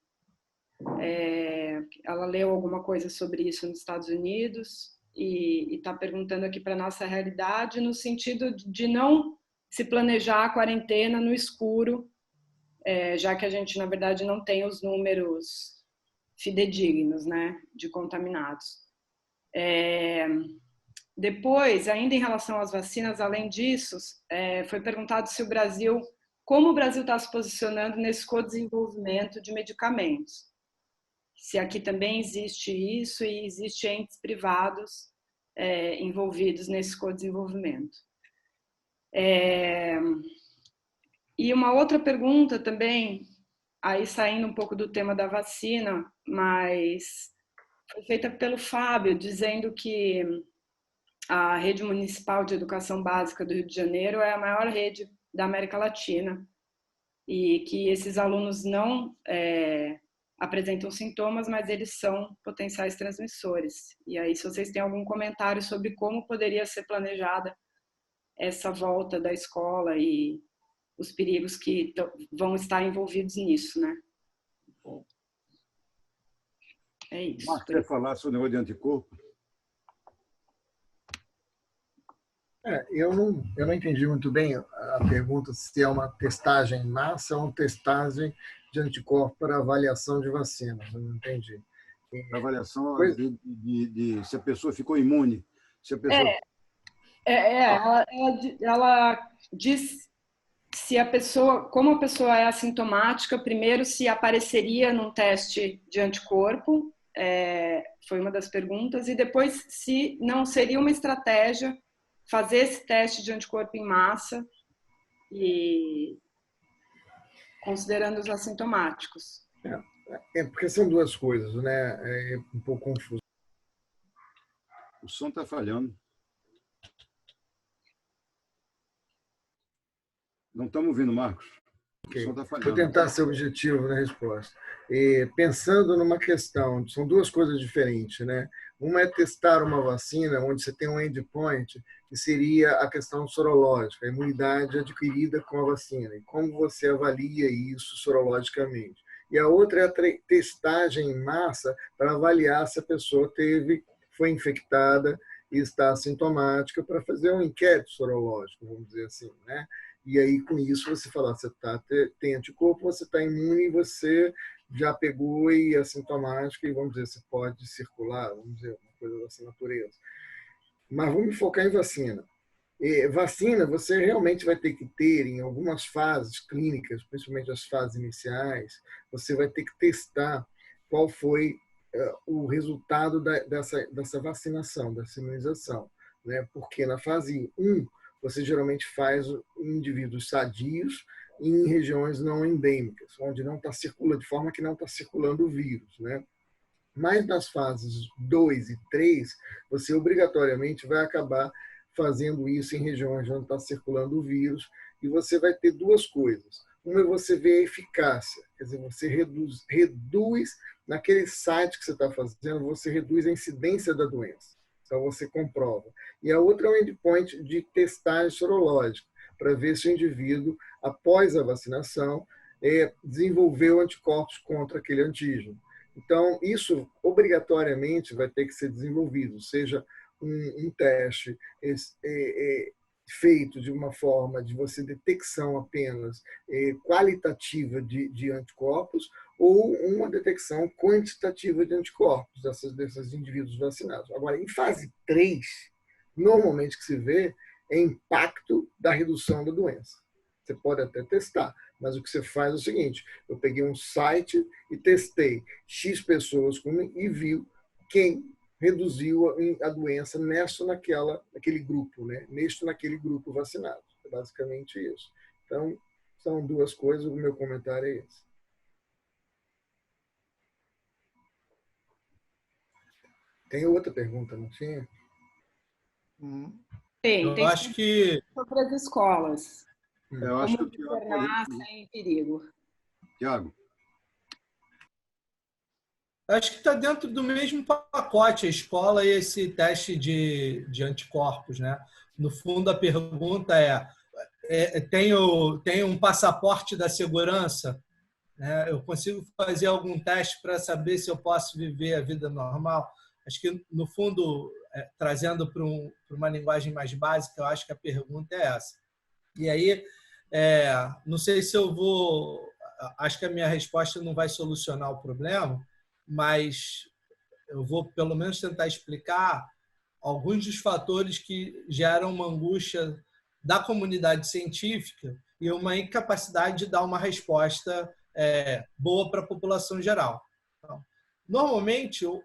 Ela leu alguma coisa sobre isso nos Estados Unidos e está perguntando aqui para a nossa realidade, no sentido de não se planejar a quarentena no escuro, já que a gente, na verdade, não tem os números fidedignos, né, de contaminados. Depois, ainda em relação às vacinas, além disso, foi perguntado se como o Brasil está se posicionando nesse co-desenvolvimento de medicamentos. Se aqui também existe isso e existe entes privados envolvidos nesse co-desenvolvimento. E uma outra pergunta também, aí saindo um pouco do tema da vacina, mas foi feita pelo Fábio, dizendo que a rede municipal de educação básica do Rio de Janeiro é a maior rede da América Latina e que esses alunos não apresentam sintomas, mas eles são potenciais transmissores. E aí, se vocês têm algum comentário sobre como poderia ser planejada essa volta da escola e os perigos que vão estar envolvidos nisso, né? É isso. Marcos, quer falar sobre o negócio de anticorpo? Eu não entendi muito bem a pergunta se é uma testagem em massa ou uma testagem de anticorpo para avaliação de vacinas. Eu não entendi. Para avaliação de se a pessoa ficou imune. Se a pessoa... Ela diz se a pessoa, como a pessoa é assintomática, primeiro se apareceria num teste de anticorpo, foi uma das perguntas, e depois se não seria uma estratégia fazer esse teste de anticorpo em massa e considerando os assintomáticos. Porque são duas coisas, né? É um pouco confuso. O som está falhando. Não estamos ouvindo, Marcos. Okay. O som está falhando. Vou tentar ser objetivo na resposta. Pensando numa questão, são duas coisas diferentes, né? Uma é testar uma vacina onde você tem um endpoint, que seria a questão sorológica, a imunidade adquirida com a vacina, e como você avalia isso sorologicamente. E a outra é a testagem em massa para avaliar se a pessoa foi infectada e está assintomática, para fazer um inquérito sorológico, vamos dizer assim, né? E aí, com isso, você fala, você tem anticorpo, você está imune, você já pegou e é assintomático, e vamos dizer, você pode circular, vamos dizer, uma coisa dessa natureza. Mas vamos focar em vacina. Vacina, você realmente vai ter que ter, em algumas fases clínicas, principalmente as fases iniciais, você vai ter que testar qual foi o resultado dessa vacinação, dessa imunização, né? Porque na fase 1, você geralmente faz em indivíduos sadios em regiões não endêmicas, onde não está circulando, de forma que não está circulando o vírus, né? Mas nas fases 2 e 3, você obrigatoriamente vai acabar fazendo isso em regiões onde está circulando o vírus, e você vai ter duas coisas. Uma é você ver a eficácia, quer dizer, você reduz naquele site que você está fazendo, você reduz a incidência da doença. Então, você comprova. E a outra é um endpoint de testagem sorológica, para ver se o indivíduo, após a vacinação, desenvolveu anticorpos contra aquele antígeno. Então, isso obrigatoriamente vai ter que ser desenvolvido, seja um teste feito de uma forma de você detecção apenas qualitativa de anticorpos, ou uma detecção quantitativa de anticorpos desses indivíduos vacinados. Agora, em fase 3, normalmente o que se vê é impacto da redução da doença. Você pode até testar, mas o que você faz é o seguinte: eu peguei um site e testei X pessoas e viu quem reduziu a doença naquele grupo, né? Naquele grupo vacinado. É basicamente isso. Então, são duas coisas, o meu comentário é esse. Tem outra pergunta, não tinha? Tem Eu acho que... sobre as escolas. Eu acho que o Tiago... sem perigo. Tiago. Acho que está dentro do mesmo pacote a escola e esse teste de anticorpos, né? No fundo, a pergunta tenho um passaporte da segurança, né? Eu consigo fazer algum teste para saber se eu posso viver a vida normal? Acho que, no fundo, trazendo para uma linguagem mais básica, eu acho que a pergunta é essa. E aí, não sei se eu vou... Acho que a minha resposta não vai solucionar o problema, mas eu vou, pelo menos, tentar explicar alguns dos fatores que geram uma angústia da comunidade científica e uma incapacidade de dar uma resposta boa para a população geral. Então, normalmente, o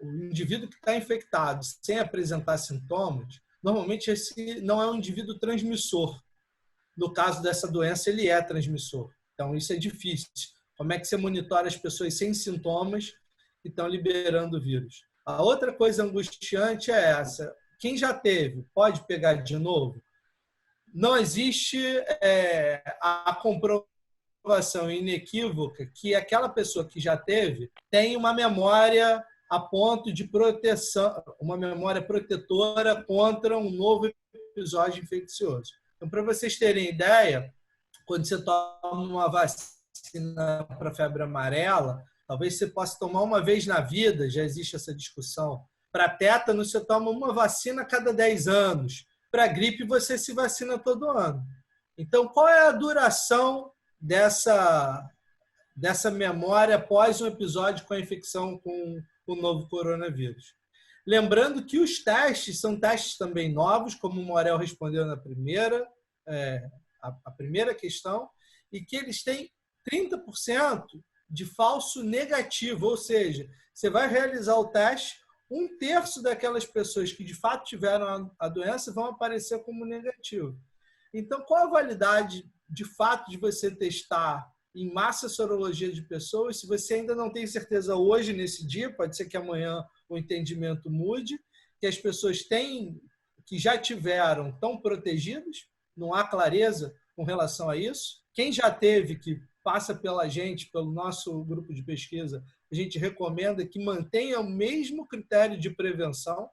indivíduo que está infectado sem apresentar sintomas, normalmente esse não é um indivíduo transmissor. No caso dessa doença, ele é transmissor. Então, isso é difícil. Como é que você monitora as pessoas sem sintomas que estão liberando o vírus? A outra coisa angustiante é essa. Quem já teve, pode pegar de novo? Não existe a comprovação inequívoca que aquela pessoa que já teve tem uma memória a ponto de proteção, uma memória protetora contra um novo episódio infeccioso. Então, para vocês terem ideia, quando você toma uma vacina para febre amarela, talvez você possa tomar uma vez na vida, já existe essa discussão. Para tétano, você toma uma vacina a cada 10 anos. Para gripe, você se vacina todo ano. Então, qual é a duração dessa memória após um episódio com a infecção com o novo coronavírus? Lembrando que os testes são testes também novos, como o Morel respondeu na primeira questão, e que eles têm 30% de falso negativo, ou seja, você vai realizar o teste, 1/3 daquelas pessoas que de fato tiveram a doença vão aparecer como negativo. Então, qual a validade de fato de você testar em massa sorologia de pessoas se você ainda não tem certeza hoje, nesse dia, pode ser que amanhã o entendimento mude, que as pessoas que já tiveram estão protegidas, não há clareza com relação a isso. Quem já teve, que passa pela gente, pelo nosso grupo de pesquisa, a gente recomenda que mantenha o mesmo critério de prevenção,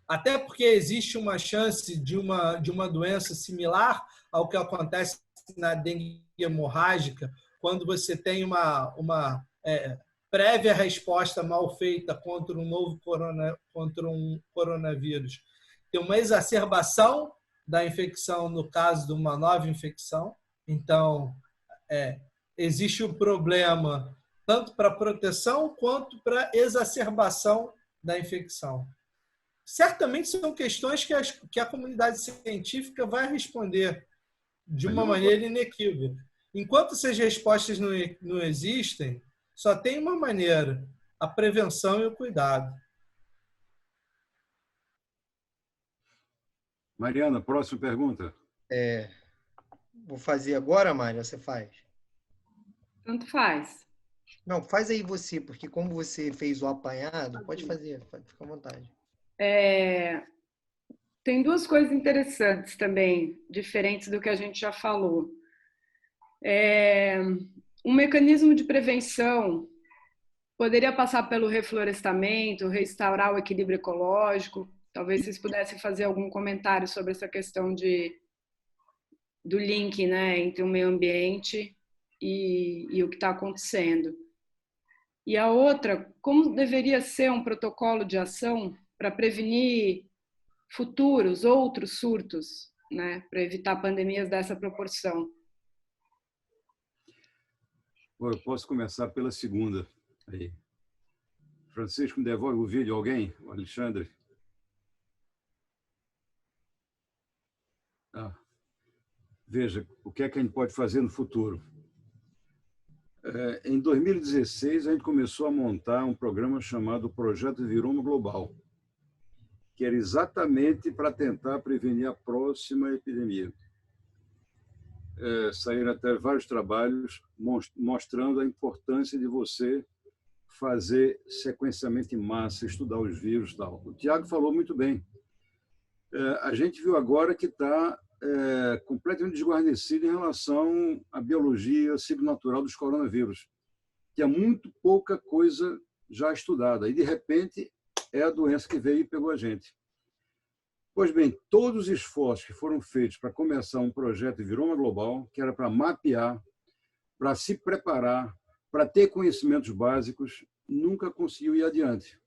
até porque existe uma chance de uma doença similar ao que acontece na dengue hemorrágica, quando você tem uma prévia resposta mal feita contra um coronavírus. Tem uma exacerbação da infecção no caso de uma nova infecção. Então, existe o problema tanto para proteção quanto para exacerbação da infecção. Certamente são questões que a comunidade científica vai responder de uma maneira inequívoca. Enquanto essas respostas não existem, só tem uma maneira: a prevenção e o cuidado. Mariana, próxima pergunta. Vou fazer agora, Mária, você faz? Tanto faz. Não, faz aí você, porque como você fez o apanhado, pode fazer, fica à vontade. Tem duas coisas interessantes também, diferentes do que a gente já falou. Um mecanismo de prevenção poderia passar pelo reflorestamento, restaurar o equilíbrio ecológico. Talvez vocês pudessem fazer algum comentário sobre essa questão do link, né, entre o meio ambiente e o que está acontecendo. E a outra, como deveria ser um protocolo de ação para prevenir futuros, outros surtos, né, para evitar pandemias dessa proporção? Bom, eu posso começar pela segunda. Aí. Francisco, me devolve o vídeo, alguém? O Alexandre? Veja, o que é que a gente pode fazer no futuro? Em 2016, a gente começou a montar um programa chamado Projeto Viroma Global, que era exatamente para tentar prevenir a próxima epidemia. Saíram até vários trabalhos mostrando a importância de você fazer sequenciamento em massa, estudar os vírus e tal. O Tiago falou muito bem. A gente viu agora que está completamente desguarnecido em relação à biologia, ciclo natural dos coronavírus. tinha muito pouca coisa já estudada. E, de repente, é a doença que veio e pegou a gente. Pois bem, todos os esforços que foram feitos para começar um projeto de Viroma Global, que era para mapear, para se preparar, para ter conhecimentos básicos, nunca conseguiu ir adiante.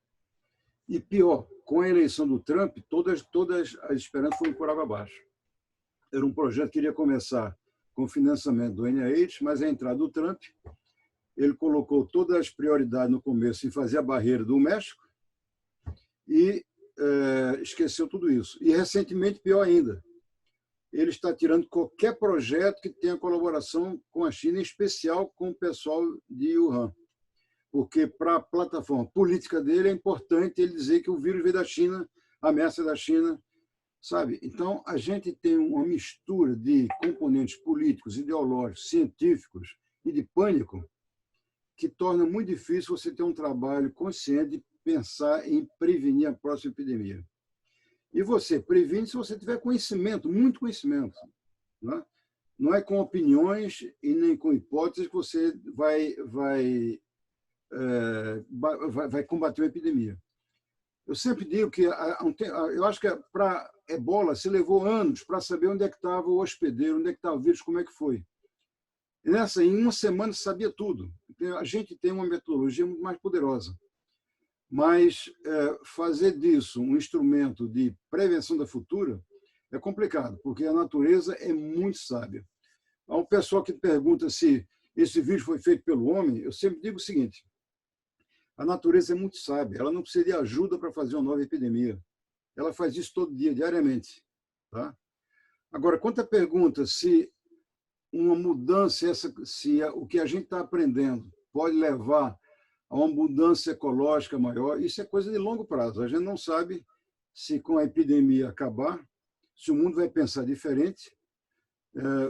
E pior, com a eleição do Trump, todas as esperanças foram por água abaixo. Era um projeto que iria começar com financiamento do NIH, mas a entrada do Trump, ele colocou todas as prioridades no começo em fazer a barreira do México e esqueceu tudo isso. E, recentemente, pior ainda, ele está tirando qualquer projeto que tenha colaboração com a China, em especial com o pessoal de Wuhan. Porque, para a plataforma política dele, é importante ele dizer que o vírus veio da China, a ameaça da China, sabe? Então, a gente tem uma mistura de componentes políticos, ideológicos, científicos e de pânico que torna muito difícil você ter um trabalho consciente de pensar em prevenir a próxima epidemia. E você previne se você tiver conhecimento, muito conhecimento. Né? Não é com opiniões e nem com hipóteses que você vai combater uma epidemia. Eu sempre digo que eu acho que para Ebola se levou anos para saber onde é que estava o hospedeiro, onde é que estava o vírus, como é que foi. E em uma semana se sabia tudo. A gente tem uma metodologia muito mais poderosa. Mas fazer disso um instrumento de prevenção da futura é complicado, porque a natureza é muito sábia. Há um pessoal que pergunta se esse vírus foi feito pelo homem. Eu sempre digo o seguinte: a natureza é muito sábia, ela não precisa de ajuda para fazer uma nova epidemia. Ela faz isso todo dia, diariamente. Tá? Agora, quanto à pergunta se uma mudança, se o que a gente está aprendendo pode levar a uma mudança ecológica maior, isso é coisa de longo prazo. A gente não sabe se, com a epidemia acabar, se o mundo vai pensar diferente.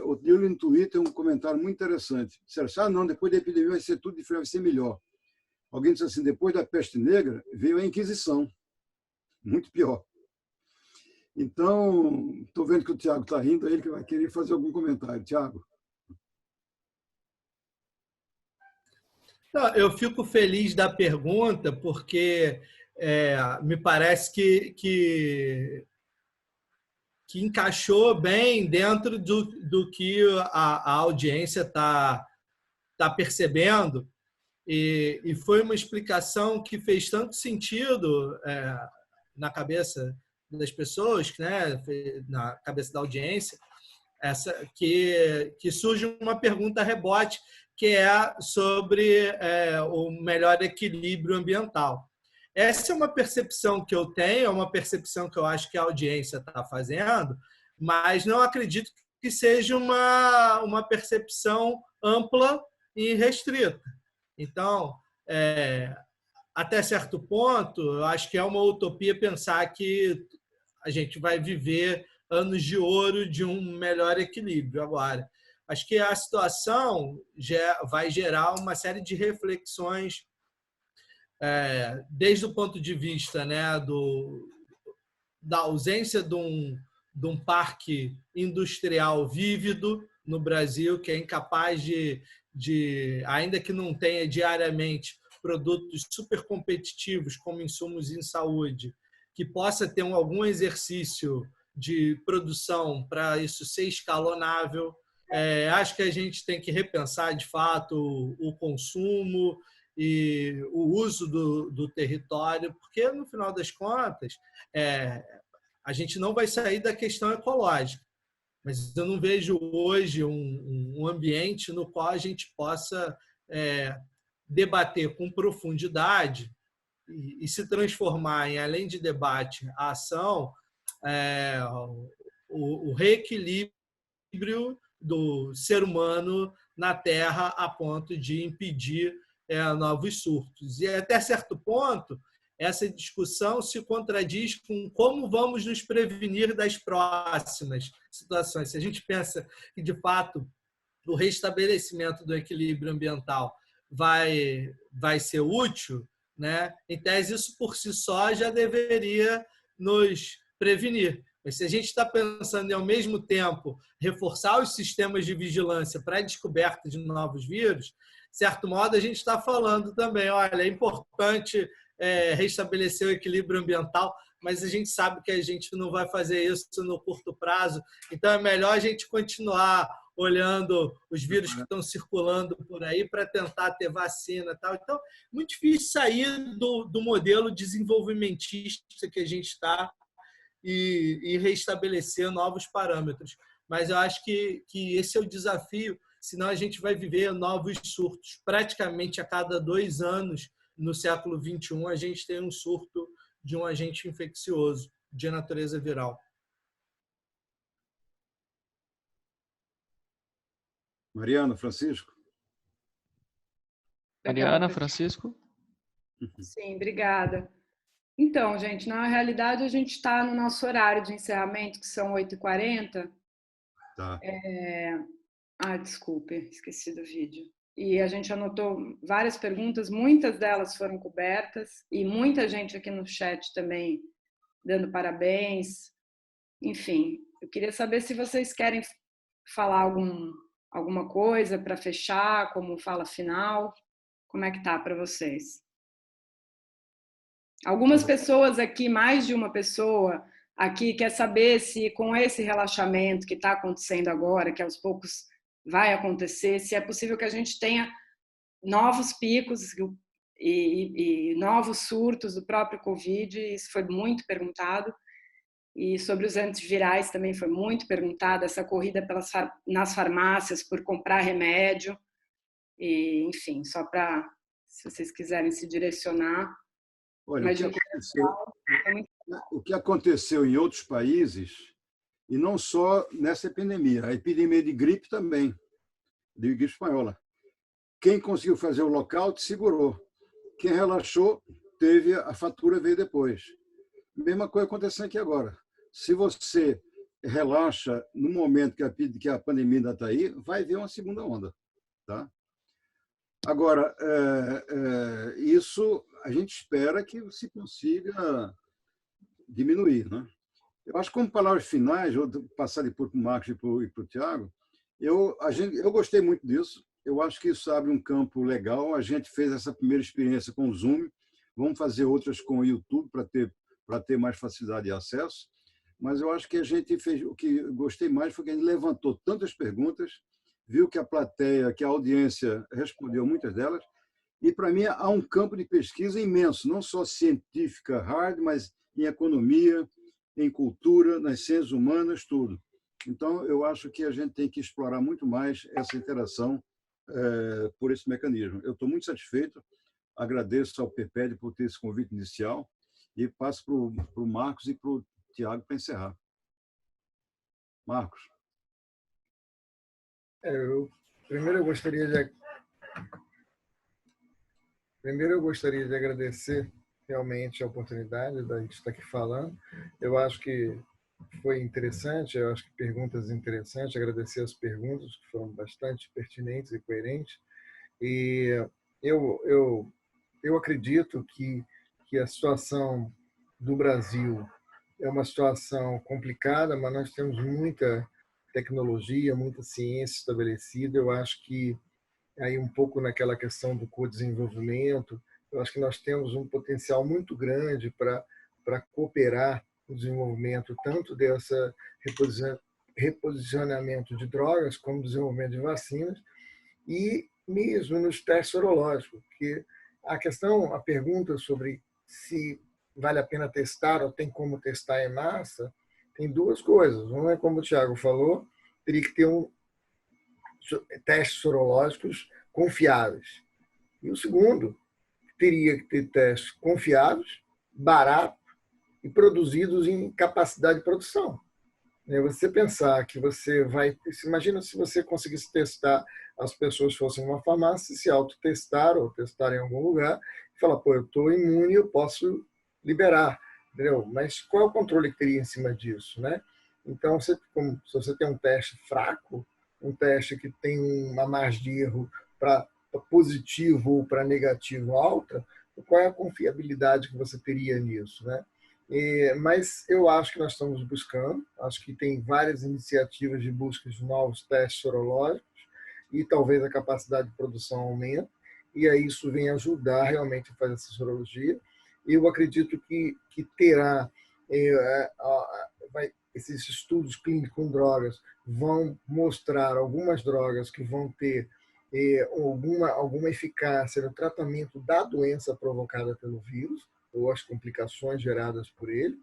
Outro dia eu li no Twitter um comentário muito interessante. Disseram, não, depois da epidemia vai ser tudo diferente, vai ser melhor. Alguém disse assim, depois da peste negra veio a Inquisição. Muito pior. Então, estou vendo que o Tiago está rindo, ele que vai querer fazer algum comentário. Tiago. Eu fico feliz da pergunta, porque me parece que encaixou bem dentro do que a audiência está percebendo, e foi uma explicação que fez tanto sentido na cabeça das pessoas, né, na cabeça da audiência, que surge uma pergunta rebote, que é sobre o melhor equilíbrio ambiental. Essa é uma percepção que eu tenho, é uma percepção que eu acho que a audiência está fazendo, mas não acredito que seja uma percepção ampla e restrita. Então, até certo ponto, eu acho que é uma utopia pensar que a gente vai viver anos de ouro de um melhor equilíbrio agora. Acho que a situação vai gerar uma série de reflexões, desde o ponto de vista, né, da ausência de um parque industrial vívido no Brasil, que é incapaz de, ainda que não tenha diariamente produtos super competitivos como insumos em saúde, que possa ter algum exercício de produção para isso ser escalonável. Acho que a gente tem que repensar, de fato, o consumo e o uso do território, porque, no final das contas, a gente não vai sair da questão ecológica, mas eu não vejo hoje um ambiente no qual a gente possa debater com profundidade e se transformar em, além de debate, a ação, o reequilíbrio do ser humano na Terra a ponto de impedir novos surtos. E, até certo ponto, essa discussão se contradiz com como vamos nos prevenir das próximas situações. Se a gente pensa que, de fato, o restabelecimento do equilíbrio ambiental vai ser útil, né? Em tese, isso por si só já deveria nos prevenir. Mas se a gente está pensando em, ao mesmo tempo, reforçar os sistemas de vigilância para a descoberta de novos vírus, certo modo, a gente está falando também, olha, é importante restabelecer o equilíbrio ambiental, mas a gente sabe que a gente não vai fazer isso no curto prazo, então é melhor a gente continuar olhando os vírus que estão circulando por aí para tentar ter vacina e tal. Então, muito difícil sair do modelo desenvolvimentista que a gente está e restabelecer novos parâmetros. Mas eu acho que esse é o desafio, senão a gente vai viver novos surtos. Praticamente a cada 2 anos, no século XXI, a gente tem um surto de um agente infeccioso de natureza viral. Mariana, Francisco? Mariana, Francisco? Sim, obrigada. Então, gente, na realidade, a gente está no nosso horário de encerramento, que são 8h40. Tá. Desculpe, esqueci do vídeo. E a gente anotou várias perguntas, muitas delas foram cobertas, e muita gente aqui no chat também dando parabéns. Enfim, eu queria saber se vocês querem falar alguma coisa para fechar, como fala final. Como é que tá para vocês? Algumas pessoas aqui, mais de uma pessoa aqui, quer saber se com esse relaxamento que está acontecendo agora, que aos poucos vai acontecer, se é possível que a gente tenha novos picos e novos surtos do próprio Covid. Isso foi muito perguntado. E sobre os antivirais também foi muito perguntado, essa corrida nas farmácias por comprar remédio. E, enfim, só para, se vocês quiserem se direcionar. Olha, o que aconteceu em outros países, e não só nessa epidemia, a epidemia de gripe também, de gripe espanhola. Quem conseguiu fazer o lockout segurou. Quem relaxou, teve a fatura, veio depois. Mesma coisa acontecendo aqui agora. Se você relaxa no momento que a pandemia ainda está aí, vai vir uma segunda onda. Tá? Agora, isso a gente espera que se consiga diminuir. Né? Eu acho que, como palavras finais, vou passar depois para o Marcos e para o Tiago, eu gostei muito disso. Eu acho que isso abre um campo legal. A gente fez essa primeira experiência com o Zoom, vamos fazer outras com o YouTube para ter mais facilidade de acesso. Mas eu acho que a gente fez, o que gostei mais foi que a gente levantou tantas perguntas, viu que a plateia, que a audiência respondeu muitas delas, e para mim há um campo de pesquisa imenso, não só científica, hard, mas em economia, em cultura, nas ciências humanas, tudo. Então, eu acho que a gente tem que explorar muito mais essa interação por esse mecanismo. Eu estou muito satisfeito, agradeço ao PEPED por ter esse convite inicial e passo para o Marcos e para o Tiago para encerrar. Marcos. Primeiro eu gostaria de agradecer realmente a oportunidade de a gente estar aqui falando. Eu acho que foi interessante, eu acho que perguntas interessantes, agradecer as perguntas que foram bastante pertinentes e coerentes. E eu acredito que a situação do Brasil é uma situação complicada, mas nós temos muita tecnologia, muita ciência estabelecida. Eu acho que aí um pouco naquela questão do co-desenvolvimento, eu acho que nós temos um potencial muito grande para cooperar no desenvolvimento tanto dessa reposicionamento de drogas como desenvolvimento de vacinas e mesmo nos testes sorológicos, porque a pergunta sobre se vale a pena testar ou tem como testar em massa, tem duas coisas. Uma é, como o Tiago falou, teria que ter testes sorológicos confiáveis. E o segundo, teria que ter testes confiáveis, baratos e produzidos em capacidade de produção. Você pensar que você vai... Imagina se você conseguisse testar, as pessoas fossem numa farmácia, se autotestar ou testar em algum lugar, e falar, eu estou imune, eu posso liberar. Entendeu? Mas qual é o controle que teria em cima disso? Né? Então, se você tem um teste fraco, um teste que tem uma margem de erro para positivo ou para negativo alta, qual é a confiabilidade que você teria nisso? Né? Mas eu acho que nós estamos buscando, acho que tem várias iniciativas de busca de novos testes sorológicos, e talvez a capacidade de produção aumente, e aí isso vem ajudar realmente a fazer essa sorologia. Eu acredito que terá, esses estudos clínicos com drogas vão mostrar algumas drogas que vão ter alguma eficácia no tratamento da doença provocada pelo vírus, ou as complicações geradas por ele.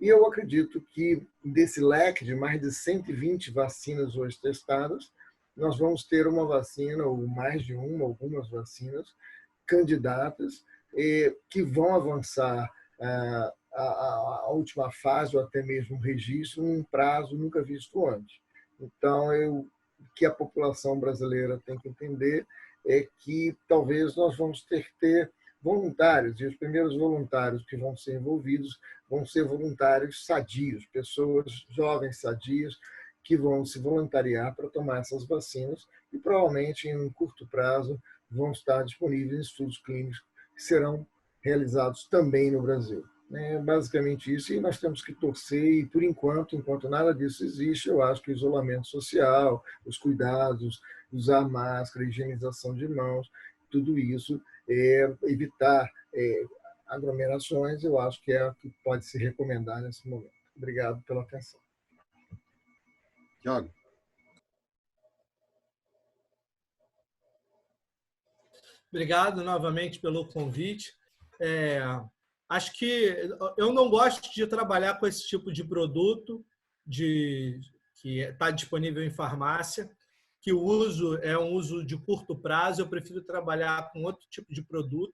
E eu acredito que desse leque de mais de 120 vacinas hoje testadas, nós vamos ter uma vacina, ou mais de algumas vacinas, candidatas, que vão avançar a última fase, ou até mesmo um registro, num prazo nunca visto antes. Então, o que a população brasileira tem que entender é que talvez nós vamos ter que ter voluntários, e os primeiros voluntários que vão ser envolvidos vão ser voluntários sadios, pessoas jovens sadias que vão se voluntariar para tomar essas vacinas e provavelmente em um curto prazo vão estar disponíveis em estudos clínicos que serão realizados também no Brasil. É basicamente isso, e nós temos que torcer, e por enquanto nada disso existe, eu acho que o isolamento social, os cuidados, usar máscara, higienização de mãos, tudo isso, evitar aglomerações, eu acho que é o que pode se recomendar nesse momento. Obrigado pela atenção. Tiago. Obrigado novamente pelo convite. Acho que eu não gosto de trabalhar com esse tipo de produto que está disponível em farmácia, que o uso é um uso de curto prazo. Eu prefiro trabalhar com outro tipo de produto,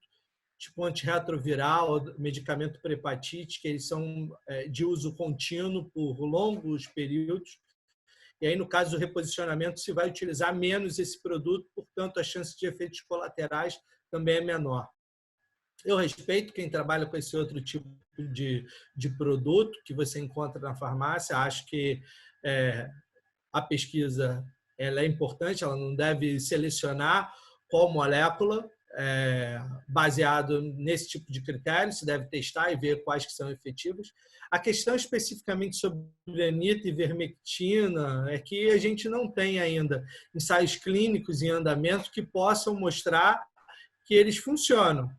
tipo antirretroviral, medicamento para hepatite, que eles são de uso contínuo por longos períodos. E aí, no caso do reposicionamento, se vai utilizar menos esse produto, portanto, a chance de efeitos colaterais também é menor. Eu respeito quem trabalha com esse outro tipo de produto que você encontra na farmácia. Acho que a pesquisa ela é importante, ela não deve selecionar qual molécula baseado nesse tipo de critério, se deve testar e ver quais que são efetivos. A questão especificamente sobre anita e ivermectina é que a gente não tem ainda ensaios clínicos em andamento que possam mostrar que eles funcionam.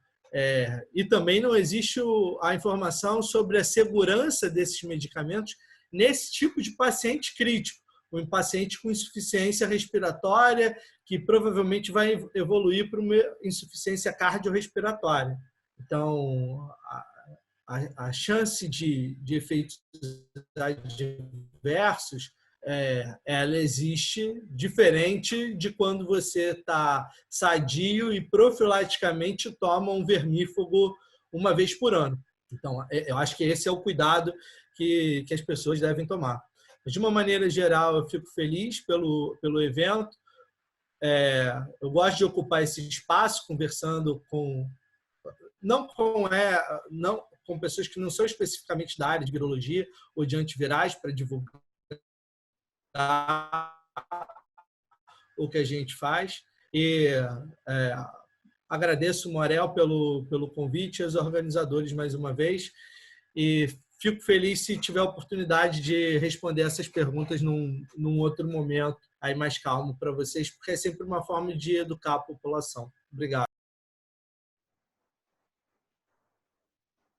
E também não existe a informação sobre a segurança desses medicamentos nesse tipo de paciente crítico, um paciente com insuficiência respiratória, que provavelmente vai evoluir para uma insuficiência cardiorrespiratória. Então, a chance de efeitos adversos ela existe, diferente de quando você está sadio e profilaticamente toma um vermífugo uma vez por ano. Então, eu acho que esse é o cuidado que as pessoas devem tomar. De uma maneira geral, eu fico feliz pelo evento. Eu gosto de ocupar esse espaço conversando não com pessoas que não são especificamente da área de virologia ou de antivirais para divulgar o que a gente faz. E agradeço o Morel pelo convite e os organizadores mais uma vez. E fico feliz se tiver a oportunidade de responder essas perguntas num outro momento aí mais calmo para vocês, porque é sempre uma forma de educar a população. Obrigado.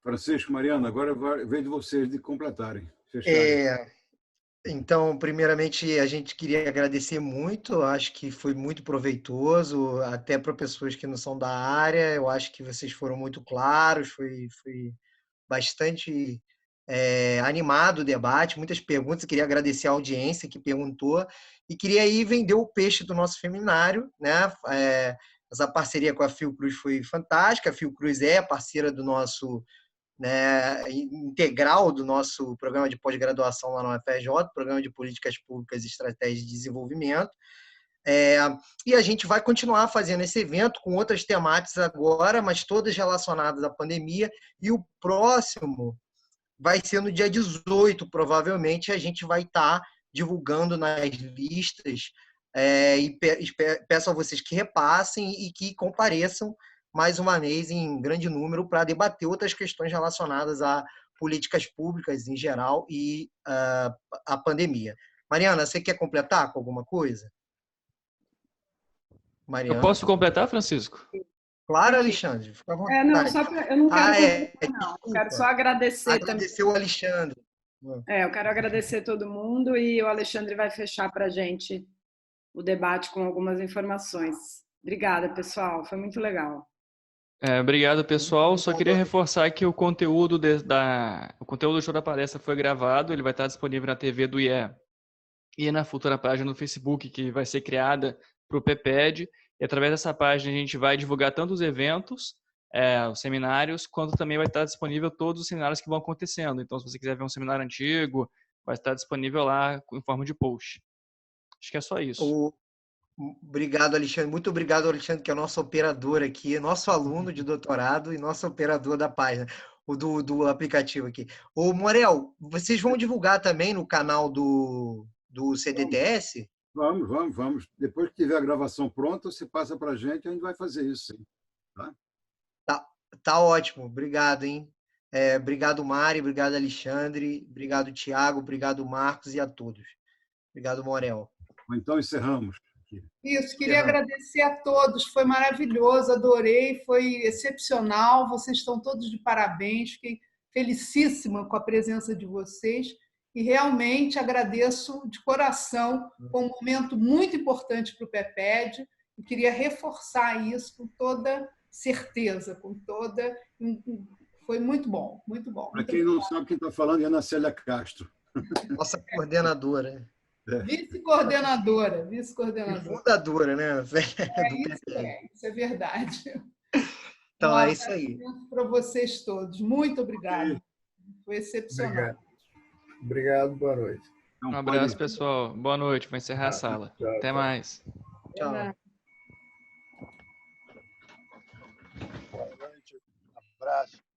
Francisco, Mariana, agora vem de vocês de completarem. Então, primeiramente, a gente queria agradecer muito, acho que foi muito proveitoso, até para pessoas que não são da área, eu acho que vocês foram muito claros, foi bastante animado o debate, muitas perguntas, eu queria agradecer a audiência que perguntou, e queria aí vender o peixe do nosso seminário, né? Essa parceria com a Fiocruz foi fantástica, a Fiocruz é parceira do nosso integral do nosso programa de pós-graduação lá no UFRJ, Programa de Políticas Públicas e Estratégias de Desenvolvimento. E a gente vai continuar fazendo esse evento com outras temáticas agora, mas todas relacionadas à pandemia, e o próximo vai ser no dia 18, provavelmente, a gente vai estar divulgando nas listas, e peço a vocês que repassem e que compareçam mais uma vez em grande número para debater outras questões relacionadas a políticas públicas em geral e a pandemia. Mariana, você quer completar com alguma coisa? Mariana. Eu posso completar, Francisco? Claro, Alexandre. Fica à vontade. Não, só pra, eu não quero completar, não. Eu quero só agradecer também. Agradecer o Alexandre. Eu quero agradecer todo mundo e o Alexandre vai fechar para a gente o debate com algumas informações. Obrigada, pessoal. Foi muito legal. Obrigado, pessoal. Só queria reforçar que o conteúdo do show da palestra foi gravado. Ele vai estar disponível na TV do IE e na futura página no Facebook, que vai ser criada para o PPED. E através dessa página a gente vai divulgar tanto os eventos, os seminários, quanto também vai estar disponível todos os seminários que vão acontecendo. Então, se você quiser ver um seminário antigo, vai estar disponível lá em forma de post. Acho que é só isso. Obrigado, Alexandre. Muito obrigado, Alexandre, que é o nosso operador aqui, nosso aluno de doutorado e nosso operador da página, do aplicativo aqui. Ô, Morel, vocês vão divulgar também no canal do CDTS? Vamos. Depois que tiver a gravação pronta, você passa para a gente vai fazer isso, sim. Tá ótimo. Obrigado, hein? Obrigado, Mari. Obrigado, Alexandre. Obrigado, Tiago. Obrigado, Marcos, e a todos. Obrigado, Morel. Então, encerramos. Isso, queria agradecer a todos, foi maravilhoso, adorei, foi excepcional, vocês estão todos de parabéns, fiquei felicíssima com a presença de vocês e realmente agradeço de coração, foi um momento muito importante para o PEPED e queria reforçar isso com toda certeza, foi muito bom, muito bom. Para quem não sabe quem está falando, é Ana Célia Castro. Nossa coordenadora. Vice-coordenadora. Fundadora, né? Isso é verdade. Então, é isso aí. Para vocês todos. Muito obrigada. Foi excepcional. Obrigado, boa noite. Um abraço, pessoal. Boa noite. Vou encerrar a sala. Até mais. Tchau. Boa noite. Um abraço.